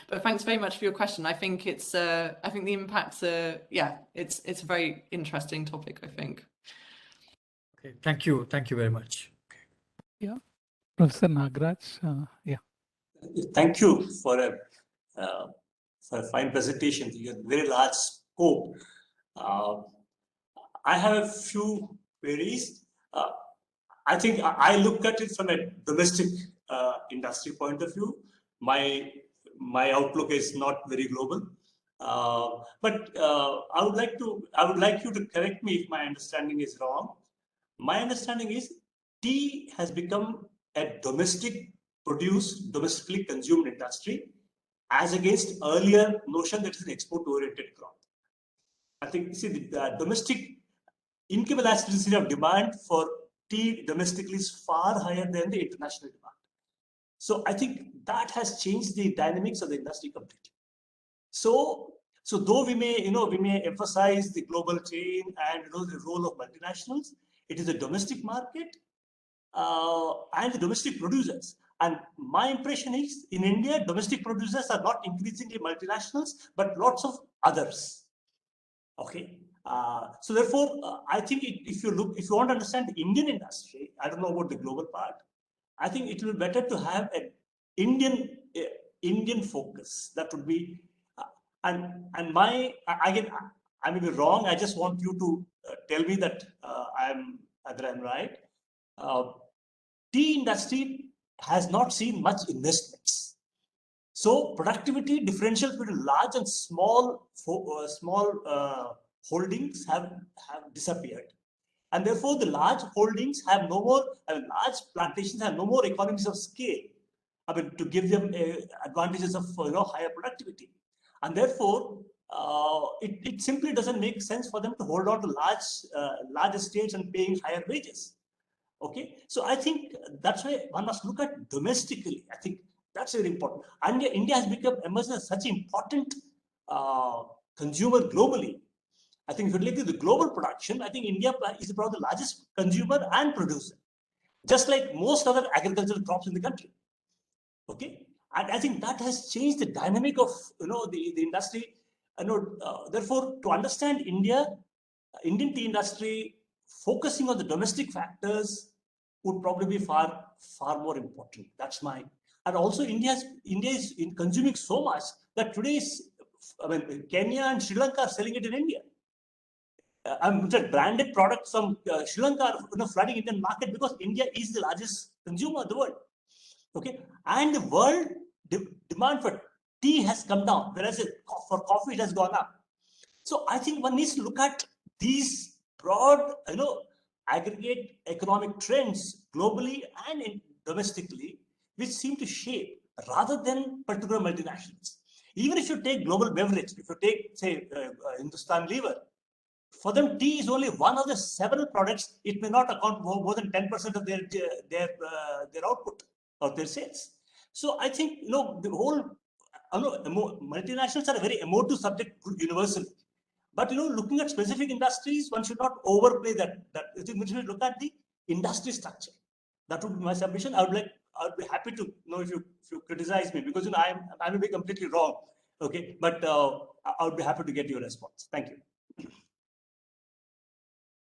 But thanks very much for your question. I think it's I think the impacts are, yeah, it's a very interesting topic, I think. Okay, thank you very much. Yeah. Professor Nagraj, yeah. Thank you for a fine presentation. You have very large scope. I have a few queries. I think I look at it from a domestic industry point of view. My outlook is not very global, but I would like you to correct me if my understanding is wrong. My understanding is tea has become a domestically consumed industry, as against earlier notion that is an export-oriented crop. I think, see, the domestic income elasticity of demand for tea domestically is far higher than the international demand. So I think that has changed the dynamics of the industry completely. So though we may emphasize the global chain and the role of multinationals, it is a domestic market and the domestic producers. And my impression is, in India, domestic producers are not increasingly multinationals, but lots of others. Okay. So therefore, I think if you want to understand the Indian industry, I don't know about the global part, I think it will be better to have an Indian focus. That would be, and my, again, I may be wrong. I just want you to tell me that I'm right. Tea industry has not seen much investments. So productivity differentials between large and small holdings have disappeared. And therefore the large holdings have no more, large plantations have no more economies of scale, I mean, to give them advantages of higher productivity. And therefore, it simply doesn't make sense for them to hold on to large estates and paying higher wages. Okay, so I think that's why one must look at domestically. I think that's very important. And India has emerged as such an important consumer globally. I think if you look at the global production, I think India is probably the largest consumer and producer, just like most other agricultural crops in the country. Okay, and I think that has changed the dynamic of the industry. Therefore, to understand Indian tea industry, focusing on the domestic factors would probably be far more important. That's my. And also, India is consuming so much that today's, Kenya and Sri Lanka are selling it in India. I'm just branded products from Sri Lanka are flooding Indian market because India is the largest consumer of the world. Okay, and the world demand for tea has come down, whereas for coffee it has gone up. So I think one needs to look at these broad, aggregate economic trends globally and domestically, which seem to shape rather than particular multinationals. Even if you take global beverage, if you take, say, Hindustan Unilever, for them, tea is only one of the several products. It may not account for more than 10% of their output or their sales. So I think the whole multinationals are a very emotive subject universally. But looking at specific industries, one should not overplay that. We should look at the industry structure. That would be my submission. I would be happy to know if you criticize me, because I may be completely wrong. Okay, but I would be happy to get your response. Thank you.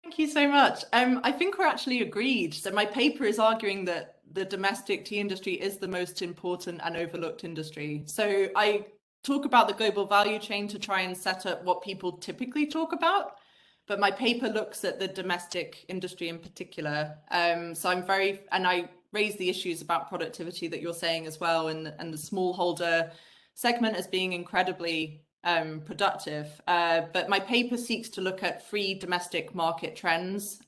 Thank you so much. I think we're actually agreed. So my paper is arguing that the domestic tea industry is the most important and overlooked industry. So I talk about the global value chain to try and set up what people typically talk about. But my paper looks at the domestic industry in particular. So I raise the issues about productivity that you're saying as well, and the smallholder segment as being incredibly productive. But my paper seeks to look at free domestic market trends,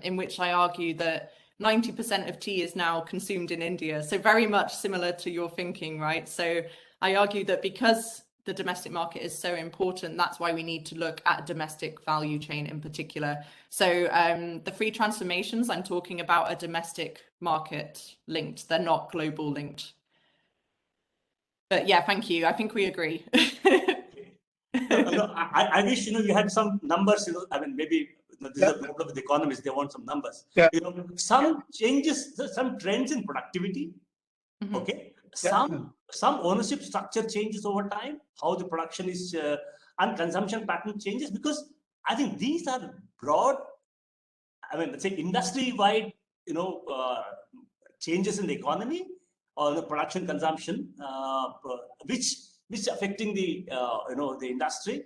in which I argue that 90% of tea is now consumed in India. So very much similar to your thinking, right? So I argue that because the domestic market is so important, that's why we need to look at domestic value chain in particular. So the free transformations, I'm talking about a domestic market linked. They're not global linked. But yeah, thank you. I think we agree. I wish you had some numbers. Maybe this is a problem with economists. They want some numbers. Yeah. Some changes, some trends in productivity. Mm-hmm. Okay. Some ownership structure changes over time. How the production is and consumption pattern changes, because I think these are broad. Let's say industry-wide. Changes in the economy or the production consumption, which affecting the the industry,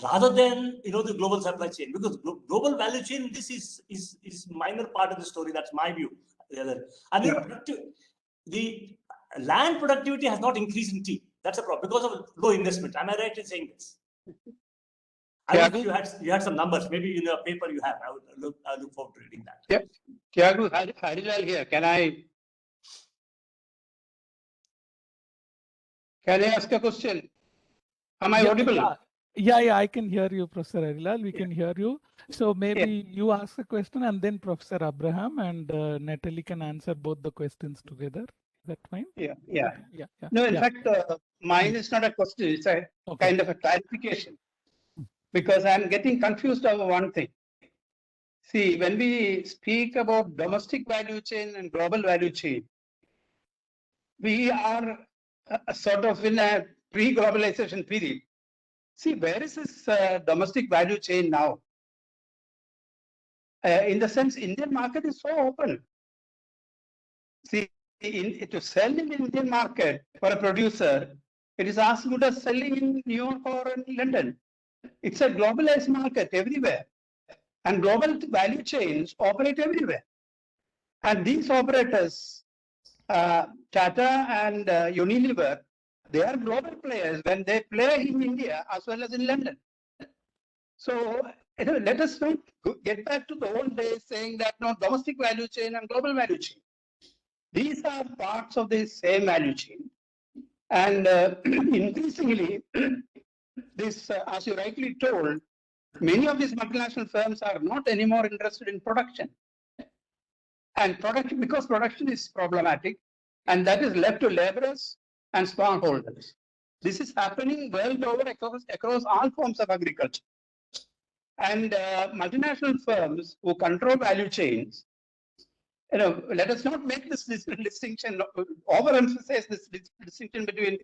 rather than the global supply chain, because global value chain, this is minor part of the story. That's my view. And the land productivity has not increased in tea. That's a problem because of low investment. Am I right in saying this? I wish you had some numbers. Maybe in the paper you have. I look forward to reading that. Yep. Tiago, Harilal here. Can I ask a question? Am I audible? Yeah, I can hear you, Professor Harilal. We can hear you. So maybe you ask a question and then Professor Abraham and Natalie can answer both the questions together. Is that fine? Yeah. No, in fact, mine is not a question. It's a kind of a clarification, because I'm getting confused over one thing. See, when we speak about domestic value chain and global value chain, we are sort of in a pre-globalization period. See, where is this domestic value chain now? In the sense, Indian market is so open. See, to sell in the Indian market for a producer, it is as good as selling in New York or in London. It's a globalized market everywhere. And global value chains operate everywhere. And these operators, Tata and Unilever, they are global players when they play in India as well as in London. So let us not get back to the old days saying that no, domestic value chain and global value chain. These are parts of the same value chain. And increasingly, this, as you rightly told, many of these multinational firms are not anymore interested in production. And because production is problematic, and that is left to laborers and smallholders. This is happening world over across all forms of agriculture. And multinational firms who control value chains, let us not make this distinction, overemphasize this distinction between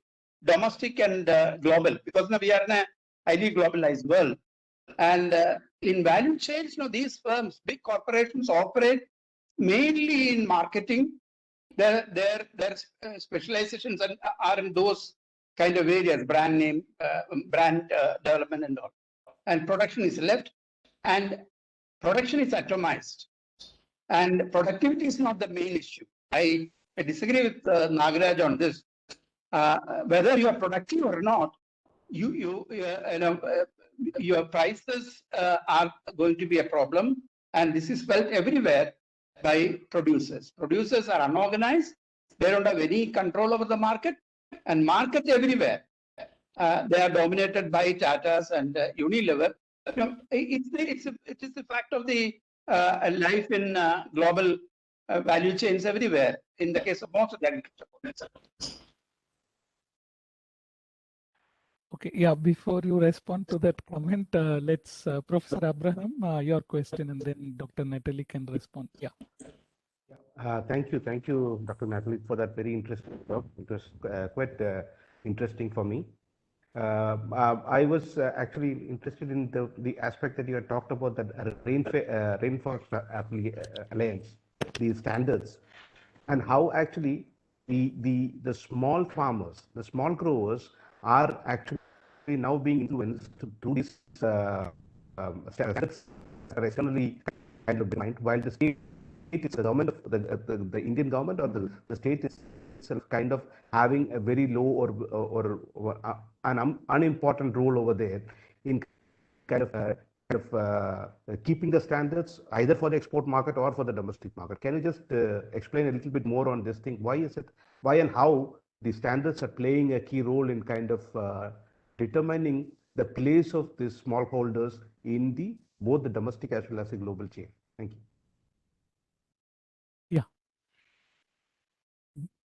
domestic and global, because now we are in a highly globalized world. And in value chains, these firms, big corporations, operate mainly in marketing. Their specializations are in those kind of areas, brand name, brand development and all. And production is left, and production is atomized. And productivity is not the main issue. I disagree with Nagaraj on this. Whether you are productive or not, your prices are going to be a problem, and this is felt everywhere by producers. Producers are unorganized. They don't have any control over the market, and markets everywhere. They are dominated by Tatas and Unilever. It is the fact of the life in global value chains everywhere. In the case of most of the agriculture products. Okay, yeah, before you respond to that comment, let's, Professor Abraham, your question, and then Dr. Natalie can respond. Yeah. Thank you, Dr. Natalie, for that very interesting talk. It was quite interesting for me. I was actually interested in the aspect that you had talked about, that Rainforest Alliance, these standards, and how actually the small farmers, the small growers are actually now being influenced through these standards that are externally kind of defined, while the state is the government of the Indian government, or the state is kind of having a very low or an unimportant role over there in kind of keeping the standards either for the export market or for the domestic market. Can you just explain a little bit more on this thing? Why and how the standards are playing a key role in kind of determining the place of the smallholders in both the domestic as well as the global chain? Thank you.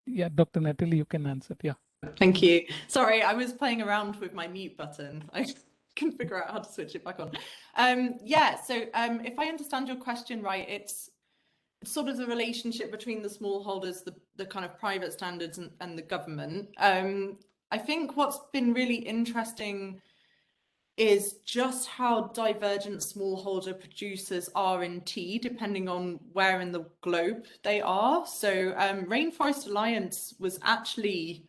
Yeah, Dr. Natalie, you can answer. Yeah. Thank you. Sorry, I was playing around with my mute button. I couldn't figure out how to switch it back on. If I understand your question right, it's sort of the relationship between the smallholders, the kind of private standards and the government. I think what's been really interesting is just how divergent smallholder producers are in tea, depending on where in the globe they are. So Rainforest Alliance was actually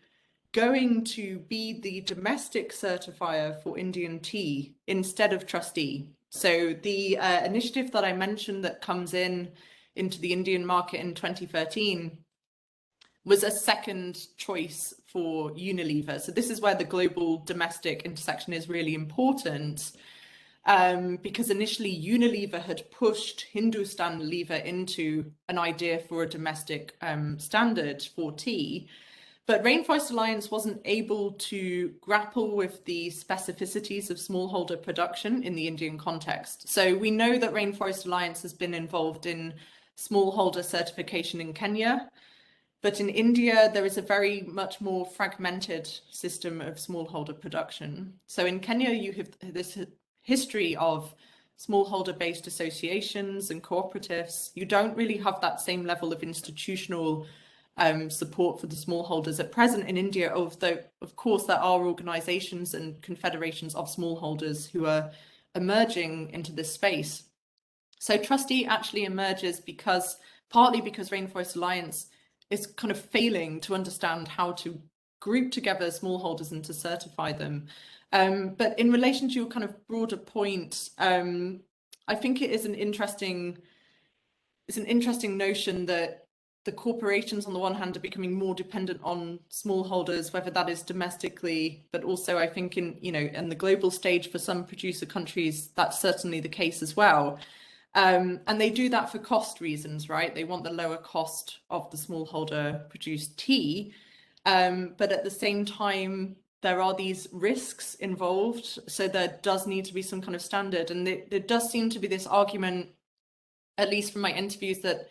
going to be the domestic certifier for Indian tea instead of trustee. So the initiative that I mentioned that comes into the Indian market in 2013 was a second choice for Unilever. So this is where the global domestic intersection is really important, because initially Unilever had pushed Hindustan Unilever into an idea for a domestic standard for tea. But Rainforest Alliance wasn't able to grapple with the specificities of smallholder production in the Indian context. So we know that Rainforest Alliance has been involved in smallholder certification in Kenya, but in India, there is a very much more fragmented system of smallholder production. So in Kenya, you have this history of smallholder-based associations and cooperatives. You don't really have that same level of institutional support for the smallholders at present in India, although of course there are organizations and confederations of smallholders who are emerging into this space. So trustee actually emerges partly because Rainforest Alliance is kind of failing to understand how to group together smallholders and to certify them. But in relation to your kind of broader point, I think it is an interesting notion that the corporations on the one hand are becoming more dependent on smallholders, whether that is domestically, but also I think in the global stage for some producer countries, that's certainly the case as well. And they do that for cost reasons, right? They want the lower cost of the smallholder produced tea. But at the same time, there are these risks involved. So there does need to be some kind of standard. And there does seem to be this argument, at least from my interviews, that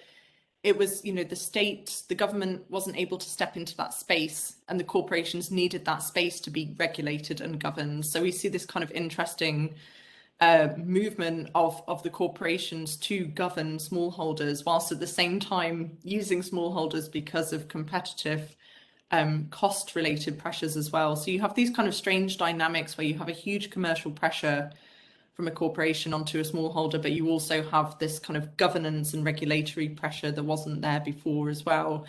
it was, the government wasn't able to step into that space and the corporations needed that space to be regulated and governed. So we see this kind of interesting movement of the corporations to govern smallholders, whilst at the same time using smallholders because of competitive cost-related pressures as well. So you have these kind of strange dynamics where you have a huge commercial pressure from a corporation onto a smallholder, but you also have this kind of governance and regulatory pressure that wasn't there before as well.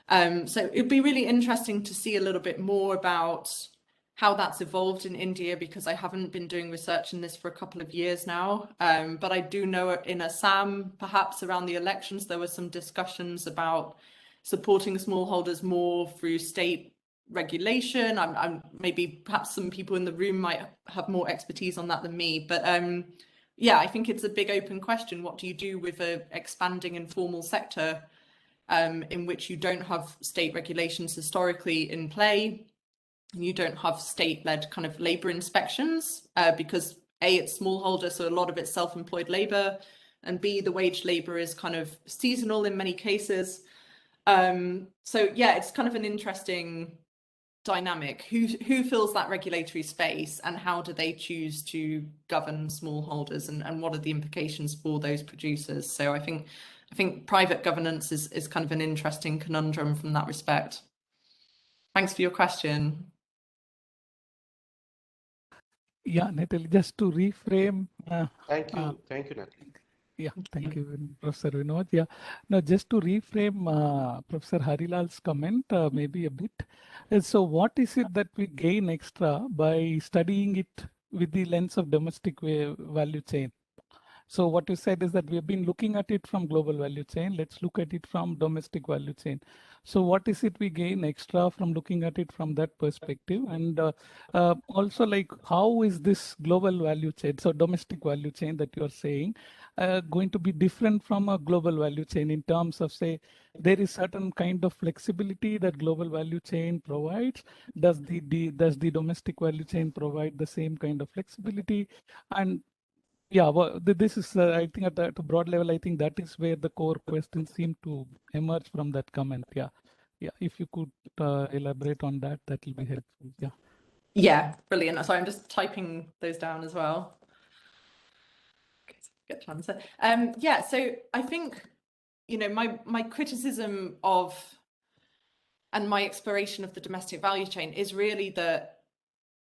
So it'd be really interesting to see a little bit more about how that's evolved in India, because I haven't been doing research in this for a couple of years now. But I do know in Assam, perhaps around the elections, there were some discussions about supporting smallholders more through state regulation. I'm maybe perhaps some people in the room might have more expertise on that than me, but yeah, I think it's a big open question. What do you do with an expanding informal sector in which you don't have state regulations historically in play? You don't have state-led kind of labour inspections because A, it's smallholder, so a lot of it's self-employed labour, and B, the wage labour is kind of seasonal in many cases. So yeah, it's kind of an interesting dynamic. Who fills that regulatory space, and how do they choose to govern smallholders, and what are the implications for those producers? So I think private governance is kind of an interesting conundrum from that respect. Thanks for your question. Yeah, Natalie, just to reframe. Thank you, Natalie. Yeah, thank you, Professor Vinod. Yeah, now just to reframe Professor Harilal's comment maybe a bit. So what is it that we gain extra by studying it with the lens of domestic value chain? So what you said is that we have been looking at it from global value chain. Let's look at it from domestic value chain. So what is it we gain extra from looking at it from that perspective? And also, like, how is this global value chain, so domestic value chain that you are saying, going to be different from a global value chain in terms of, say, there is certain kind of flexibility that global value chain provides? Does the domestic value chain provide the same kind of flexibility? And yeah, well, this is, I think at a broad level, I think that is where the core questions seem to emerge from that comment. Yeah. Yeah. If you could elaborate on that, that will be helpful. Yeah. Yeah, brilliant. So I'm just typing those down as well. Okay, so get to answer. Yeah, so I think, you know, my criticism of and my exploration of the domestic value chain is really that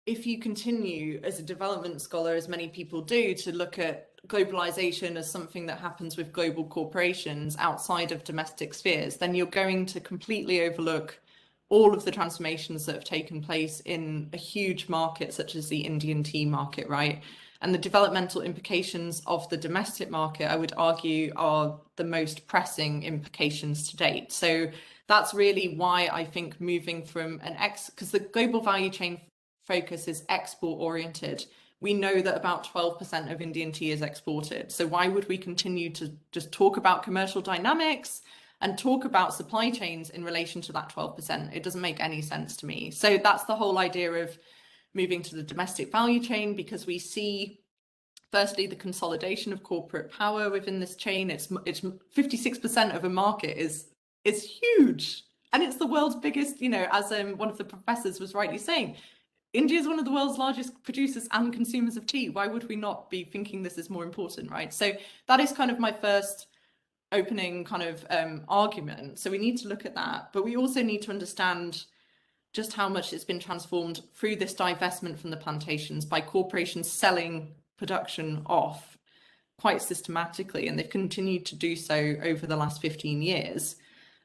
if you continue as a development scholar, as many people do, to look at globalization as something that happens with global corporations outside of domestic spheres, then you're going to completely overlook all of the transformations that have taken place in a huge market such as the Indian tea market, right? And the developmental implications of the domestic market, I would argue, are the most pressing implications to date. So that's really why I think moving from because the global value chain focus is export oriented. We know that about 12% of Indian tea is exported. So why would we continue to just talk about commercial dynamics and talk about supply chains in relation to that 12%? It doesn't make any sense to me. So that's the whole idea of moving to the domestic value chain, because we see, firstly, the consolidation of corporate power within this chain. It's 56% of a market is huge. And it's the world's biggest, you know, as one of the professors was rightly saying, India is one of the world's largest producers and consumers of tea. Why would we not be thinking this is more important, right? So that is kind of my first opening kind of argument. So we need to look at that, but we also need to understand just how much it's been transformed through this divestment from the plantations by corporations selling production off quite systematically, and they've continued to do so over the last 15 years.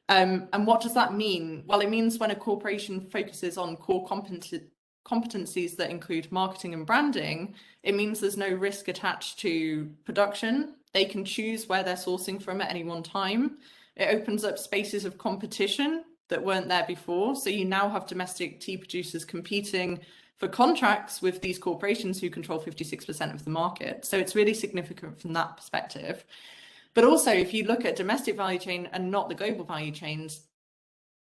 And what does that mean? Well, it means when a corporation focuses on core competencies that include marketing and branding, it means there's no risk attached to production. They can choose where they're sourcing from at any one time. It opens up spaces of competition that weren't there before. So you now have domestic tea producers competing for contracts with these corporations who control 56% of the market. So it's really significant from that perspective. But also, if you look at domestic value chain and not the global value chains,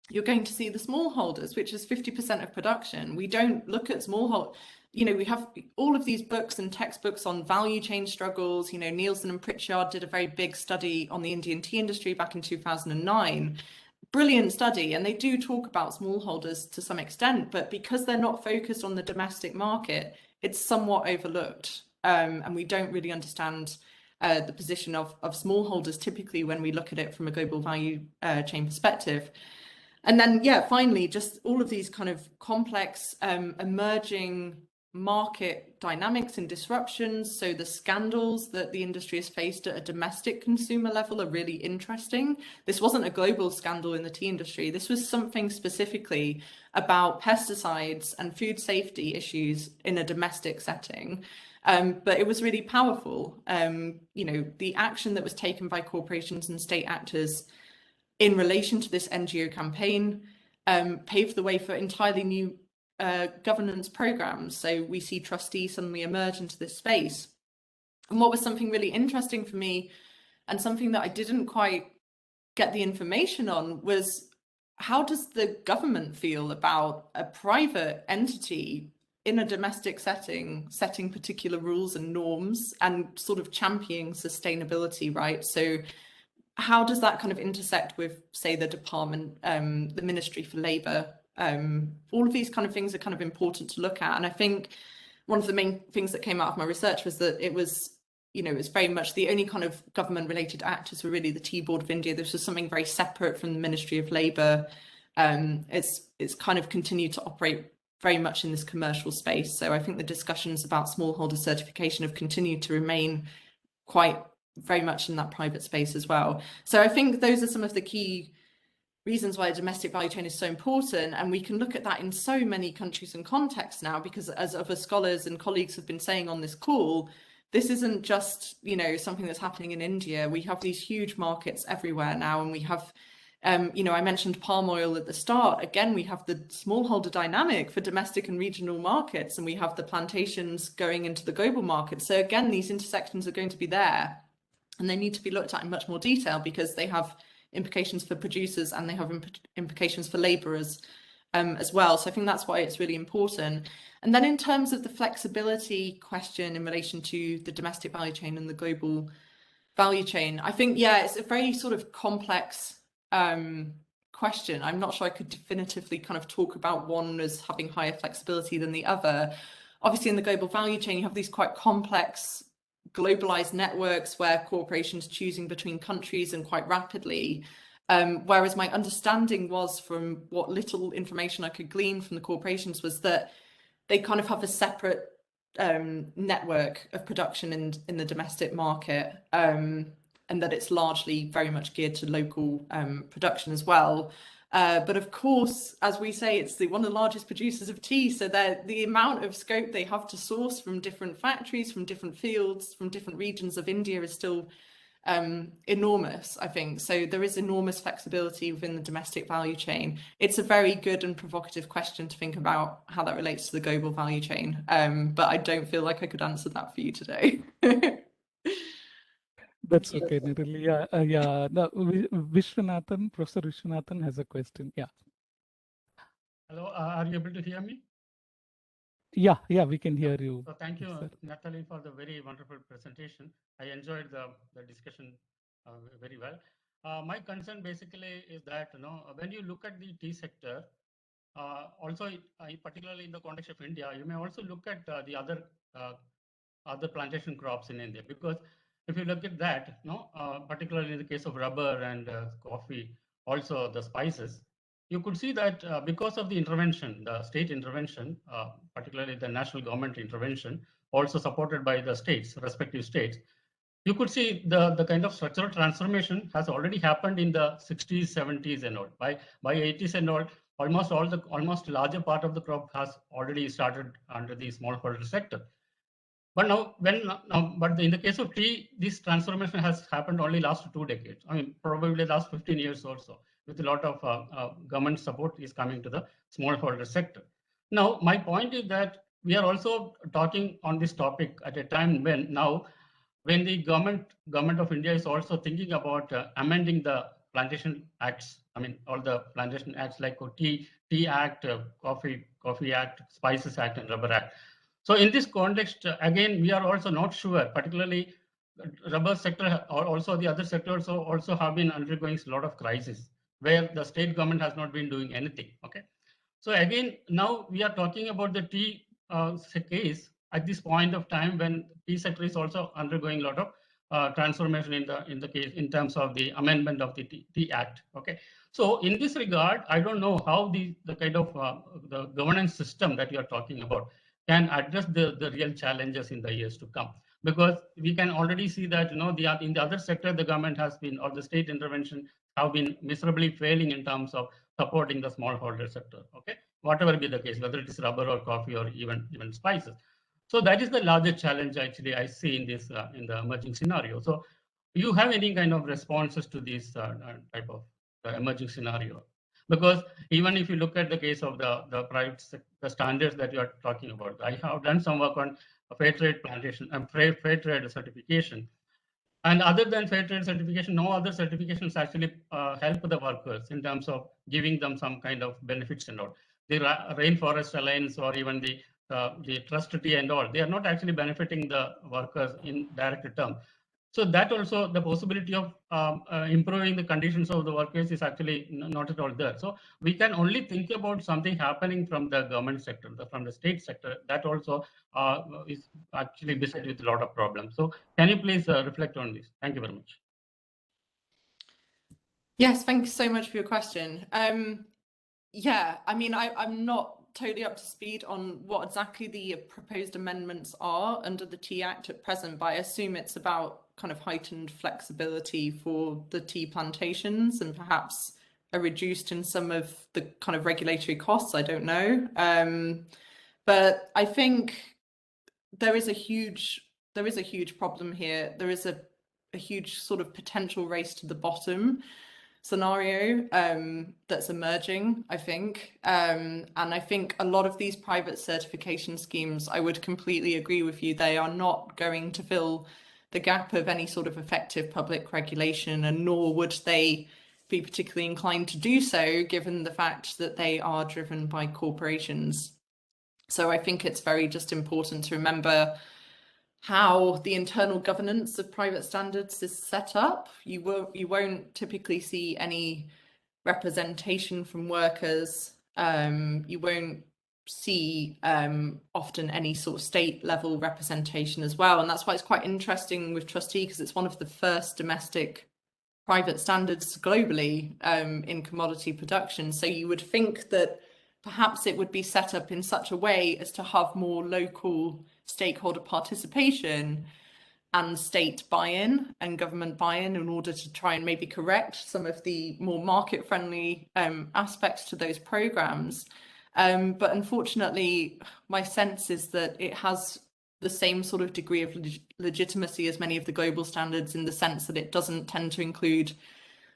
you're going to see the smallholders, which is 50% of production. We don't look at smallhold. You know, we have all of these books and textbooks on value chain struggles. You know, Nielsen and Pritchard did a very big study on the Indian tea industry back in 2009. Brilliant study. And they do talk about smallholders to some extent, but because they're not focused on the domestic market, it's somewhat overlooked. and we don't really understand the position of smallholders typically when we look at it from a global value chain perspective. And then, yeah, finally, just all of these kind of complex emerging market dynamics and disruptions. So the scandals that the industry has faced at a domestic consumer level are really interesting. This wasn't a global scandal in the tea industry. This was something specifically about pesticides and food safety issues in a domestic setting. But it was really powerful. You know, the action that was taken by corporations and state actors in relation to this NGO campaign paved the way for entirely new governance programs. So we see trustees suddenly emerge into this space. And what was something really interesting for me, and something that I didn't quite get the information on, was how does the government feel about a private entity in a domestic setting setting particular rules and norms and sort of championing sustainability, right? So how does that kind of intersect with, say, the department, the Ministry for Labour? All of these kind of things are kind of important to look at. And I think one of the main things that came out of my research was that it was, you know, it's very much the only kind of government related actors were really the Tea Board of India. This was something very separate from the Ministry of Labour. It's kind of continued to operate very much in this commercial space. So I think the discussions about smallholder certification have continued to remain quite very much in that private space as well. So I think those are some of the key reasons why a domestic value chain is so important, and we can look at that in so many countries and contexts now, because as other scholars and colleagues have been saying on this call, this isn't just, you know, something that's happening in India. We have these huge markets everywhere now, and we have you know, I mentioned palm oil at the start. Again, we have the smallholder dynamic for domestic and regional markets, and we have the plantations going into the global market. So again, these intersections are going to be there, and they need to be looked at in much more detail because they have implications for producers and they have implications for labourers as well. So I think that's why it's really important. And then in terms of the flexibility question in relation to the domestic value chain and the global value chain, I think, yeah, it's a very sort of complex question. I'm not sure I could definitively kind of talk about one as having higher flexibility than the other. Obviously, in the global value chain, you have these quite complex globalized networks where corporations choosing between countries and quite rapidly. Whereas my understanding was, from what little information I could glean from the corporations, was that they kind of have a separate network of production in the domestic market, and that it's largely very much geared to local production as well. But of course, as we say, it's one of the largest producers of tea. So the amount of scope they have to source from different factories, from different fields, from different regions of India is still enormous, I think. So there is enormous flexibility within the domestic value chain. It's a very good and provocative question to think about how that relates to the global value chain. But I don't feel like I could answer that for you today. That's okay, Natalie. Yeah. No, Vishwanathan, Professor Vishwanathan has a question. Yeah. Hello, are you able to hear me? Yeah, we can hear you. So thank you, sir. Natalie, for the very wonderful presentation. I enjoyed the discussion very well. My concern basically is that, you know, when you look at the tea sector, also particularly in the context of India, you may also look at the other plantation crops in India, because if you look at that, particularly in the case of rubber and coffee, also the spices, you could see that because of the intervention, the state intervention, particularly the national government intervention, also supported by the states, respective states, you could see the kind of structural transformation has already happened in the 60s, 70s and all. By 80s and all, almost larger part of the crop has already started under the smallholder sector. But but in the case of tea, this transformation has happened only last 2 decades. I mean, probably last 15 years also, with a lot of government support is coming to the smallholder sector. Now, my point is that we are also talking on this topic at a time when the government of India is also thinking about amending the plantation acts. I mean, all the plantation acts like Tea Act, Coffee Act, Spices Act, and Rubber Act. So in this context, again, we are also not sure, particularly rubber sector or also the other sectors also have been undergoing a lot of crisis where the state government has not been doing anything. Okay. So again, now we are talking about the tea case. at this point of time when tea sector is also undergoing a lot of transformation in the case in terms of the amendment of the Tea Act. Okay, so in this regard, I don't know how the kind of the governance system that you are talking about can address the real challenges in the years to come, because we can already see that in the other sector the government has been, or the state intervention have been miserably failing in terms of supporting the smallholder sector. Okay, whatever be the case, whether it is rubber or coffee or even spices. So that is the larger challenge actually I see in this in the emerging scenario. So you have any kind of responses to this type of emerging scenario? Because even if you look at the case of the private the standards that you are talking about, I have done some work on fair trade plantation and fair trade certification. And other than fair trade certification, no other certifications actually help the workers in terms of giving them some kind of benefits and all. The Rainforest Alliance or even the Trust Tea and all, they are not actually benefiting the workers in direct term. So that also the possibility of improving the conditions of the workers is actually not at all there. So we can only think about something happening from the government sector, from the state sector. That also is actually beset with a lot of problems. So can you please reflect on this? Thank you very much. Yes, thank you so much for your question. Yeah, I mean, I'm not totally up to speed on what exactly the proposed amendments are under the Tea Act at present, but I assume it's about kind of heightened flexibility for the tea plantations and perhaps a reduced in some of the kind of regulatory costs. I don't know. But I think there is a huge problem here. There is a huge sort of potential race to the bottom scenario that's emerging, I think. And I think a lot of these private certification schemes, I would completely agree with you, they are not going to fill the gap of any sort of effective public regulation, and nor would they be particularly inclined to do so, given the fact that they are driven by corporations. So I think it's very just important to remember how the internal governance of private standards is set up. You won't typically see any representation from workers. You won't see often any sort of state level representation as well. And that's why it's quite interesting with Trustee, because it's one of the first domestic private standards globally in commodity production. So you would think that perhaps it would be set up in such a way as to have more local stakeholder participation and state buy-in and government buy-in in order to try and maybe correct some of the more market-friendly aspects to those programs. But unfortunately, my sense is that it has the same sort of degree of legitimacy as many of the global standards, in the sense that it doesn't tend to include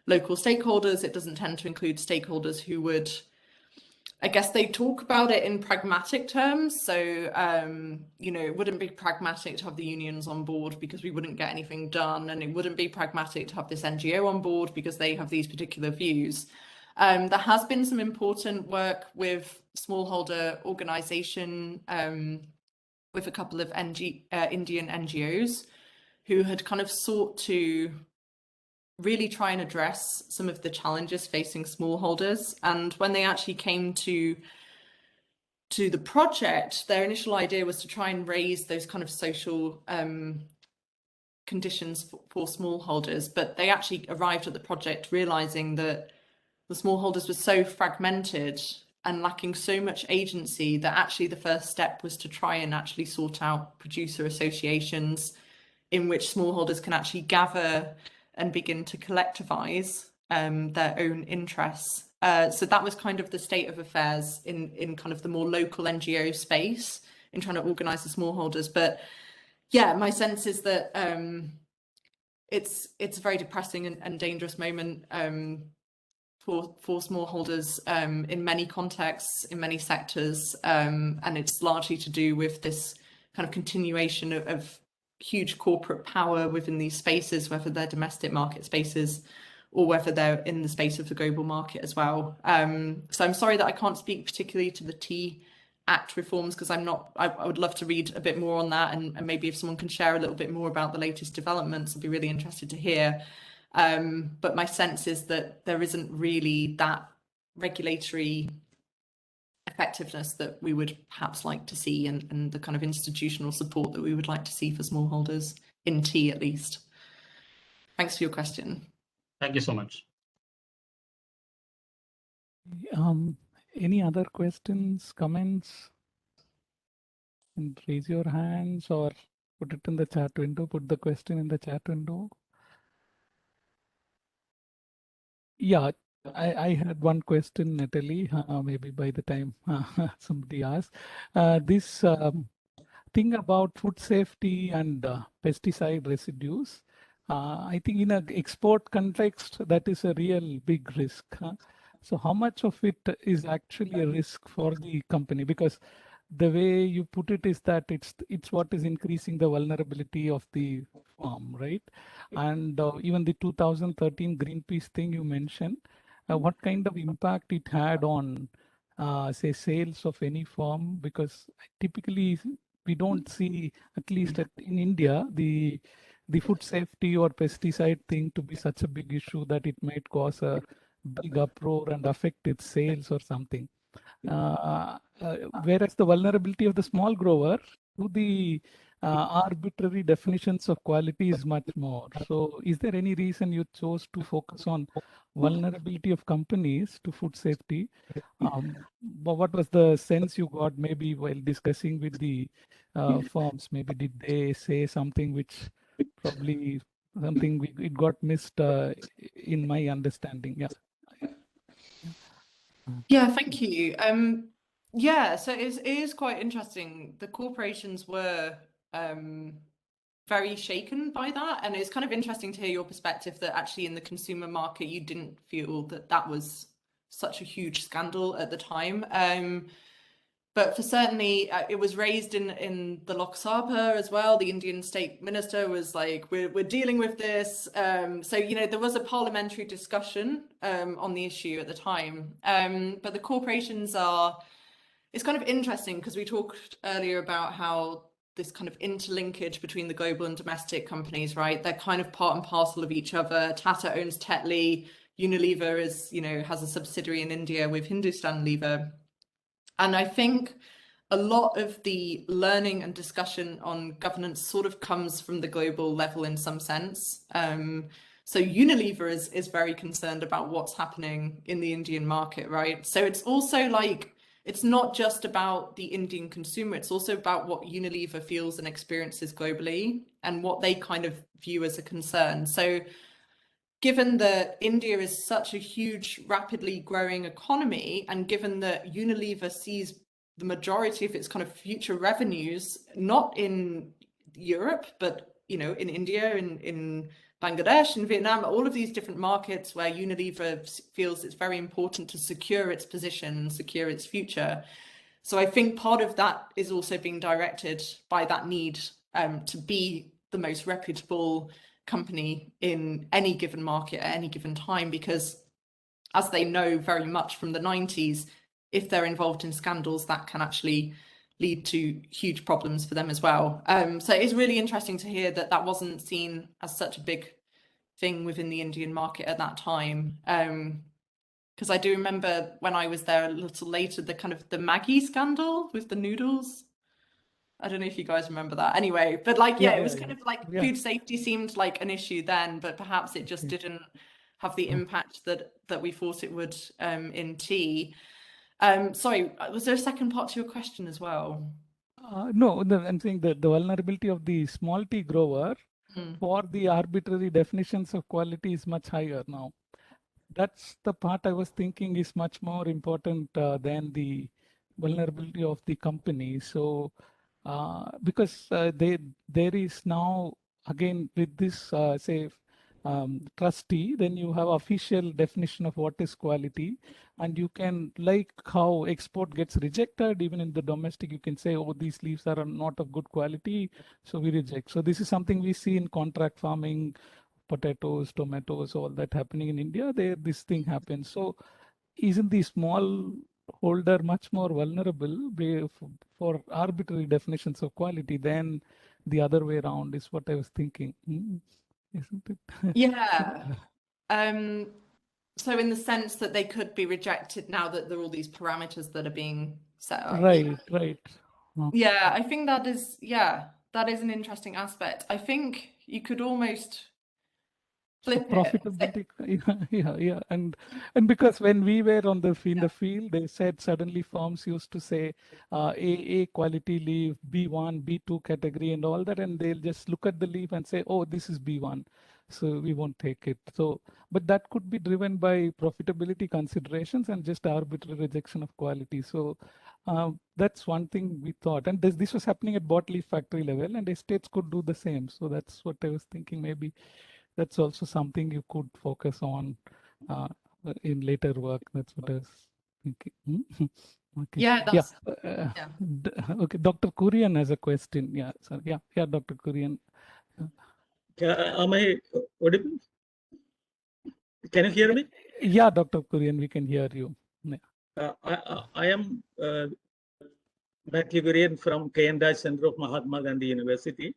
local stakeholders. It doesn't tend to include stakeholders who would, I guess they talk about it in pragmatic terms. So, it wouldn't be pragmatic to have the unions on board because we wouldn't get anything done. And it wouldn't be pragmatic to have this NGO on board because they have these particular views. There has been some important work with smallholder organisation with a couple of Indian NGOs who had kind of sought to really try and address some of the challenges facing smallholders. And when they actually came to the project, their initial idea was to try and raise those kind of social conditions for smallholders. But they actually arrived at the project realizing that the smallholders were so fragmented and lacking so much agency that actually the first step was to try and actually sort out producer associations in which smallholders can actually gather and begin to collectivize their own interests. So that was kind of the state of affairs in kind of the more local NGO space in trying to organize the smallholders. But yeah, my sense is that it's a very depressing and dangerous moment for smallholders in many contexts, in many sectors, and it's largely to do with this kind of continuation of huge corporate power within these spaces, whether they're domestic market spaces or whether they're in the space of the global market as well. So I'm sorry that I can't speak particularly to the Tea Act reforms, because I would love to read a bit more on that, and maybe if someone can share a little bit more about the latest developments, I'd be really interested to hear. But my sense is that there isn't really that regulatory effectiveness that we would perhaps like to see, and the kind of institutional support that we would like to see for smallholders in tea, at least. Thanks for your question. Thank you so much. Any other questions, comments? And raise your hands or put it in the chat window. Put the question in the chat window. Yeah, I had one question, Natalie. Maybe by the time somebody asks, this thing about food safety and pesticide residues. I think in an export context, that is a real big risk. So how much of it is actually a risk for the company? Because the way you put it is that it's what is increasing the vulnerability of the farm, right? And even the 2013 Greenpeace thing you mentioned, what kind of impact it had on, say, sales of any farm? Because typically we don't see, at least in India, the food safety or pesticide thing to be such a big issue that it might cause a big uproar and affect its sales or something. Whereas the vulnerability of the small grower to the arbitrary definitions of quality is much more. So is there any reason you chose to focus on vulnerability of companies to food safety? But what was the sense you got maybe while discussing with the firms? Maybe did they say something which probably it got missed in my understanding? Yeah. Yeah, thank you. Yeah, so it is quite interesting. The corporations were very shaken by that, and it's kind of interesting to hear your perspective that actually in the consumer market you didn't feel that that was such a huge scandal at the time. But for certainly, it was raised in the Lok Sabha as well. The Indian state minister was like, we're dealing with this. So, you know, there was a parliamentary discussion on the issue at the time. But the corporations it's kind of interesting because we talked earlier about how this kind of interlinkage between the global and domestic companies, right? They're kind of part and parcel of each other. Tata owns Tetley. Unilever has a subsidiary in India with Hindustan Unilever. And I think a lot of the learning and discussion on governance sort of comes from the global level in some sense. So Unilever is very concerned about what's happening in the Indian market, right? So it's also like, it's not just about the Indian consumer, it's also about what Unilever feels and experiences globally and what they kind of view as a concern. So given that India is such a huge, rapidly growing economy, and given that Unilever sees the majority of its kind of future revenues not in Europe, but in India, in Bangladesh, in Vietnam, all of these different markets where Unilever feels it's very important to secure its position, secure its future. So I think part of that is also being directed by that need to be the most reputable company in any given market at any given time, because as they know very much from the 90s, if they're involved in scandals, that can actually lead to huge problems for them as well. So it's really interesting to hear that that wasn't seen as such a big thing within the Indian market at that time. Because I do remember when I was there a little later, the Maggi scandal with the noodles. I don't know if you guys remember that. Anyway, but it was kind of like food safety seemed like an issue then, but perhaps it just didn't have the impact that we thought it would in tea. Sorry, was there a second part to your question as well? No, I'm saying that the vulnerability of the small tea grower for the arbitrary definitions of quality is much higher now. That's the part I was thinking is much more important than the vulnerability of the company. So, because there is now, again, with this, say, trustee, then you have official definition of what is quality, and you can, like how export gets rejected, even in the domestic, you can say, oh, these leaves are not of good quality, so we reject. So this is something we see in contract farming, potatoes, tomatoes, all that happening in India. There, this thing happens. So isn't the small holder much more vulnerable for arbitrary definitions of quality than the other way around, is what I was thinking. Isn't it? Yeah. So in the sense that they could be rejected now that there are all these parameters that are being set up. Right. Yeah, I think that is an interesting aspect. I think you could almost flip it. Profitability, yeah, and because when we were in the field, they said suddenly firms used to say A quality leaf, B1, B2 category, and all that, and they'll just look at the leaf and say, oh, this is B1, so we won't take it. So, but that could be driven by profitability considerations and just arbitrary rejection of quality. So. That's one thing we thought, and this was happening at bot leaf factory level, and estates could do the same. So that's what I was thinking. Maybe that's also something you could focus on in later work. That's what I was thinking. Okay. Yeah, that's Okay. Dr. Kurian has a question. Yeah. Sorry. Yeah. Dr. Kurian. Am I audible? Can you hear me? Yeah, Dr. Kurian, we can hear you. Yeah. I am Natalie Langford from K&I Center of Mahatma Gandhi University.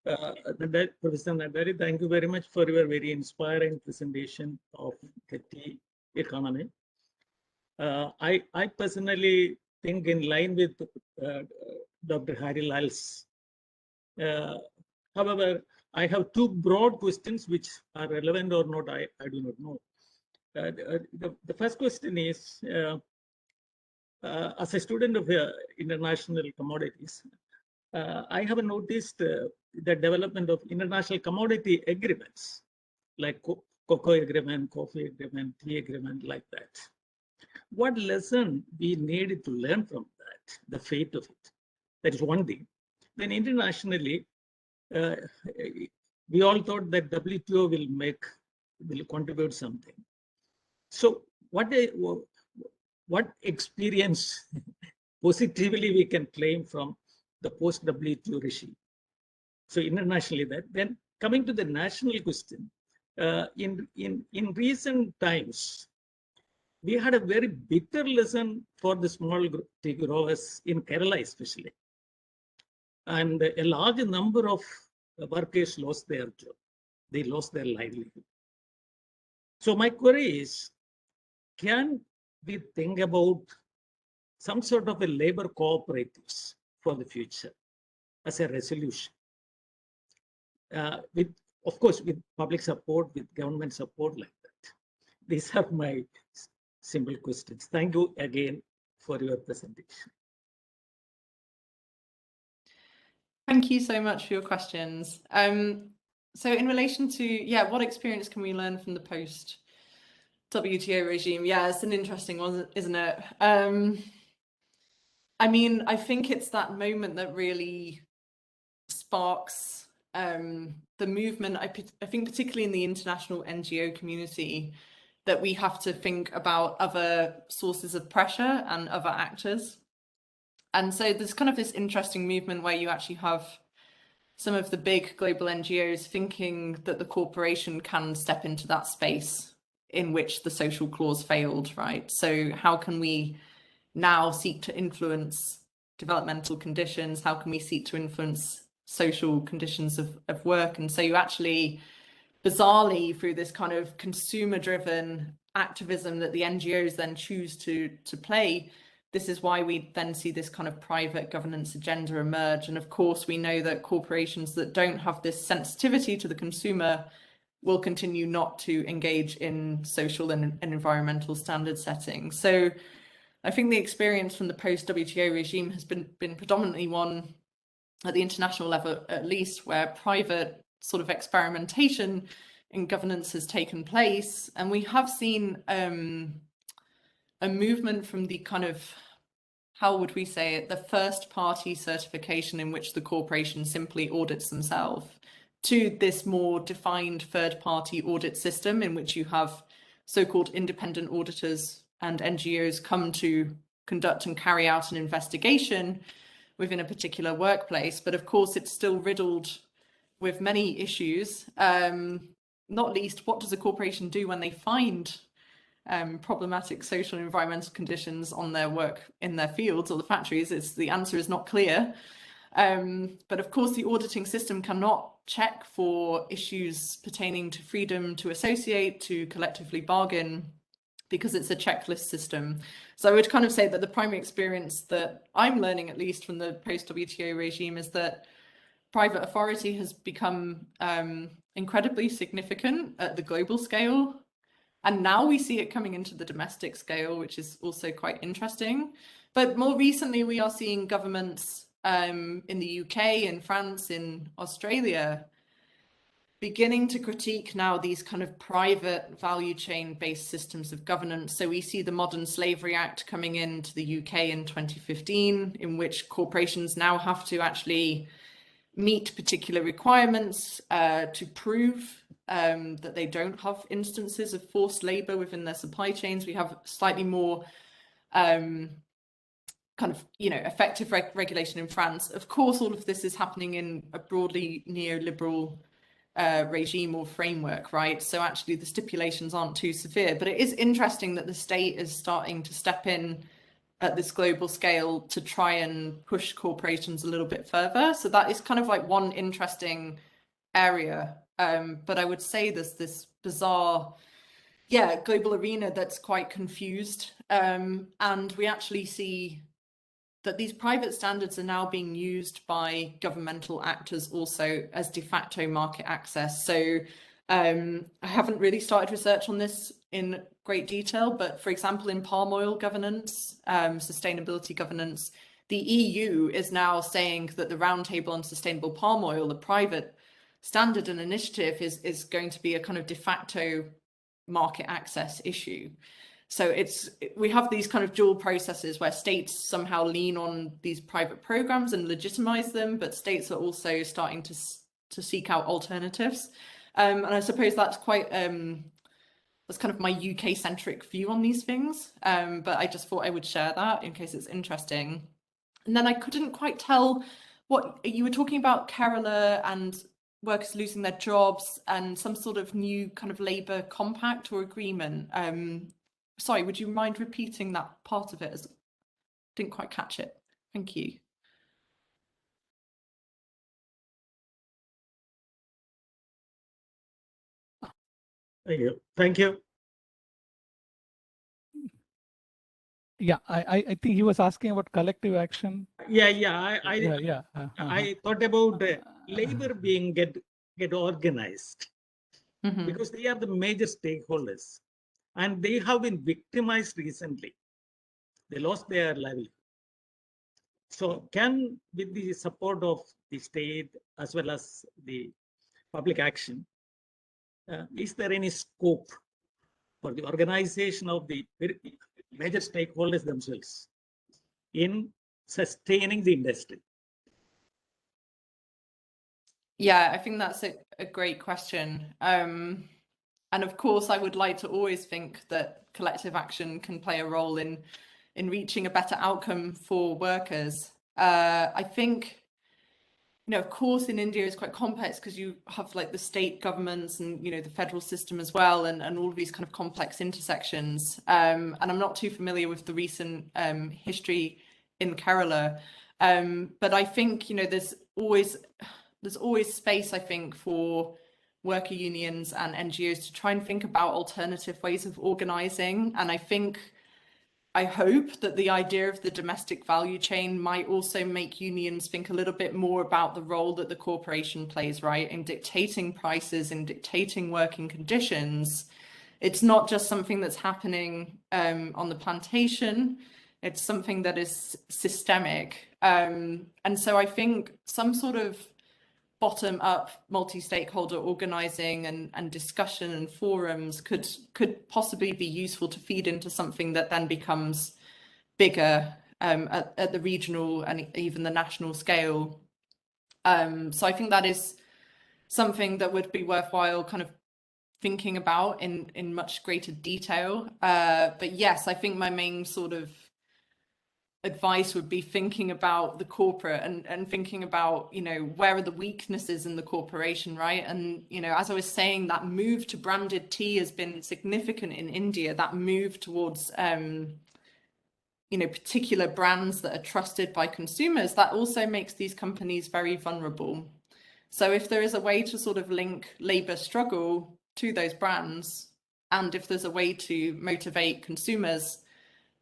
Professor Natalie, thank you very much for your very inspiring presentation of the tea economy. I personally think in line with Dr. Hari Lal's. However, I have two broad questions which are relevant or not, I do not know. The first question is, as a student of international commodities, I have noticed the development of international commodity agreements, like cocoa agreement, coffee agreement, tea agreement, like that. What lesson we need to learn from that, the fate of it? That is one thing. Then internationally, we all thought that WTO will contribute something. So what experience positively we can claim from the post-WTO regime? So internationally that. Then coming to the national question, in recent times, we had a very bitter lesson for the small tea growers in Kerala especially. And a large number of workers lost their job. They lost their livelihood. So my query is, can we think about some sort of a labor cooperatives for the future as a resolution? Of course, with public support, with government support like that. These are my simple questions. Thank you again for your presentation. Thank you so much for your questions. So in relation to, what experience can we learn from the post-WTO regime? Yeah, it's an interesting one, isn't it? I mean, I think it's that moment that really sparks the movement. I think particularly in the international NGO community, that we have to think about other sources of pressure and other actors. And so there's kind of this interesting movement where you actually have some of the big global NGOs thinking that the corporation can step into that space in which the social clause failed, right? So how can we now seek to influence developmental conditions? How can we seek to influence social conditions of work? And so you actually, bizarrely, through this kind of consumer-driven activism that the NGOs then choose to play, this is why we then see this kind of private governance agenda emerge. And of course, we know that corporations that don't have this sensitivity to the consumer will continue not to engage in social and environmental standard setting. So I think the experience from the post-WTO regime has been predominantly one at the international level, at least, where private sort of experimentation in governance has taken place. And we have seen a movement from the kind of, how would we say it, the first party certification in which the corporation simply audits themselves, to this more defined third party audit system in which you have so-called independent auditors and NGOs come to conduct and carry out an investigation within a particular workplace. But of course, it's still riddled with many issues, not least, what does a corporation do when they find problematic social and environmental conditions on their work in their fields or the factories? The answer is not clear. But of course, the auditing system cannot check for issues pertaining to freedom to associate, to collectively bargain, because it's a checklist system. So I would kind of say that the primary experience that I'm learning, at least from the post-WTO regime, is that private authority has become incredibly significant at the global scale. And now we see it coming into the domestic scale, which is also quite interesting. But more recently, we are seeing governments in the UK, in France, in Australia, beginning to critique now these kind of private value chain based systems of governance. So we see the Modern Slavery Act coming into the UK in 2015, in which corporations now have to actually meet particular requirements to prove that they don't have instances of forced labor within their supply chains. We have slightly more kind of, effective regulation in France. Of course, all of this is happening in a broadly neoliberal regime or framework, right? So actually the stipulations aren't too severe, but it is interesting that the state is starting to step in at this global scale to try and push corporations a little bit further. So that is kind of like one interesting area. But I would say there's this bizarre, global arena that's quite confused. And we actually see that these private standards are now being used by governmental actors also as de facto market access. So I haven't really started research on this in great detail, but for example, in palm oil governance, sustainability governance, the EU is now saying that the Roundtable on Sustainable Palm Oil, the private standard and initiative, is going to be a kind of de facto market access issue. So we have these kind of dual processes where states somehow lean on these private programs and legitimize them, but states are also starting to seek out alternatives. And I suppose that's quite that's kind of my UK centric view on these things. But I just thought I would share that in case it's interesting. And then I couldn't quite tell what you were talking about, Kerala and workers losing their jobs and some sort of new kind of labour compact or agreement. Sorry, would you mind repeating that part of it? Didn't quite catch it. Thank you. Thank you. Thank you. Yeah, I think he was asking about collective action. I thought about labor being get organized because they are the major stakeholders and they have been victimized recently. They lost their livelihood. So can, with the support of the state as well as the public action, is there any scope for the organization of the major stakeholders themselves in sustaining the industry? Yeah, I think that's a great question. And of course, I would like to always think that collective action can play a role in reaching a better outcome for workers. I think, of course, in India it's quite complex because you have like the state governments and, the federal system as well, and all of these kind of complex intersections. And I'm not too familiar with the recent history in Kerala. But I think, there's always space, I think, for worker unions and NGOs to try and think about alternative ways of organizing. And I hope that the idea of the domestic value chain might also make unions think a little bit more about the role that the corporation plays, right, in dictating prices and dictating working conditions. It's not just something that's happening on the plantation. It's something that is systemic. And so I think some sort of bottom-up multi-stakeholder organizing and discussion and forums could possibly be useful to feed into something that then becomes bigger at the regional and even the national scale. So I think that is something that would be worthwhile kind of thinking about in much greater detail. But yes, I think my main sort of advice would be thinking about the corporate and thinking about, where are the weaknesses in the corporation, right? And, as I was saying, that move to branded tea has been significant in India, that move towards, particular brands that are trusted by consumers, that also makes these companies very vulnerable. So if there is a way to sort of link labor struggle to those brands, And if there's a way to motivate consumers,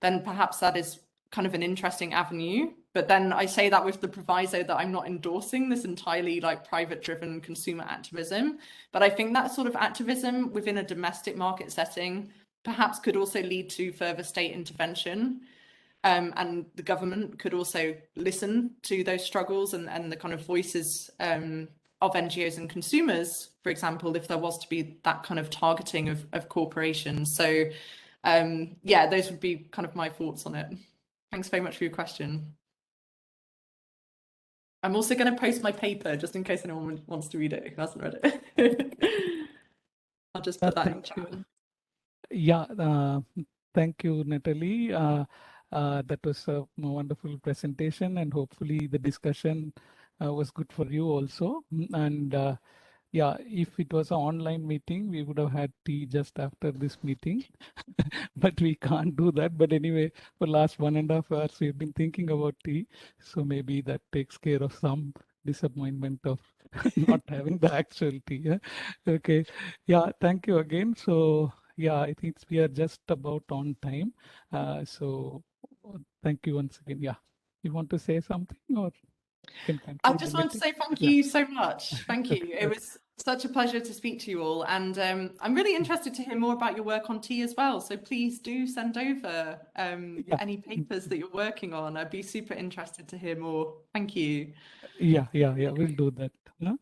then perhaps that is kind of an interesting avenue. But then I say that with the proviso that I'm not endorsing this entirely like private driven consumer activism. But I think that sort of activism within a domestic market setting perhaps could also lead to further state intervention. And the government could also listen to those struggles and the kind of voices of NGOs and consumers, for example, if there was to be that kind of targeting of corporations. So yeah, those would be kind of my thoughts on it. Thanks very much for your question. I'm also going to post my paper just in case anyone wants to read it who hasn't read it. I'll just put that in chat. Yeah, thank you, Natalie. That was a wonderful presentation, and hopefully the discussion was good for you also. And yeah, if it was an online meeting, we would have had tea just after this meeting, but we can't do that. But anyway, for last 1.5 hours, we've been thinking about tea, so maybe that takes care of some disappointment of not having the actual tea. Yeah? Okay. Yeah, thank you again. So yeah, I think we are just about on time. So thank you once again. Yeah, you want to say something, or you can I conclude just the want to meeting? say thank Yeah. you so much. Thank you. It Okay. was such a pleasure to speak to you all. And I'm really interested to hear more about your work on tea as well. So please do send over Yeah. any papers that you're working on. I'd be super interested to hear more. Thank you. Yeah, we'll do that. No?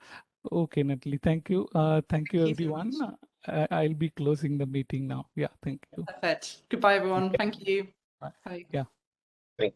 Okay, Natalie, thank you. Thank you, Thank you so everyone. much. I'll be closing the meeting now. Yeah, thank you. Perfect. Goodbye, everyone. Okay. Thank you. Bye. Bye. Yeah. Thank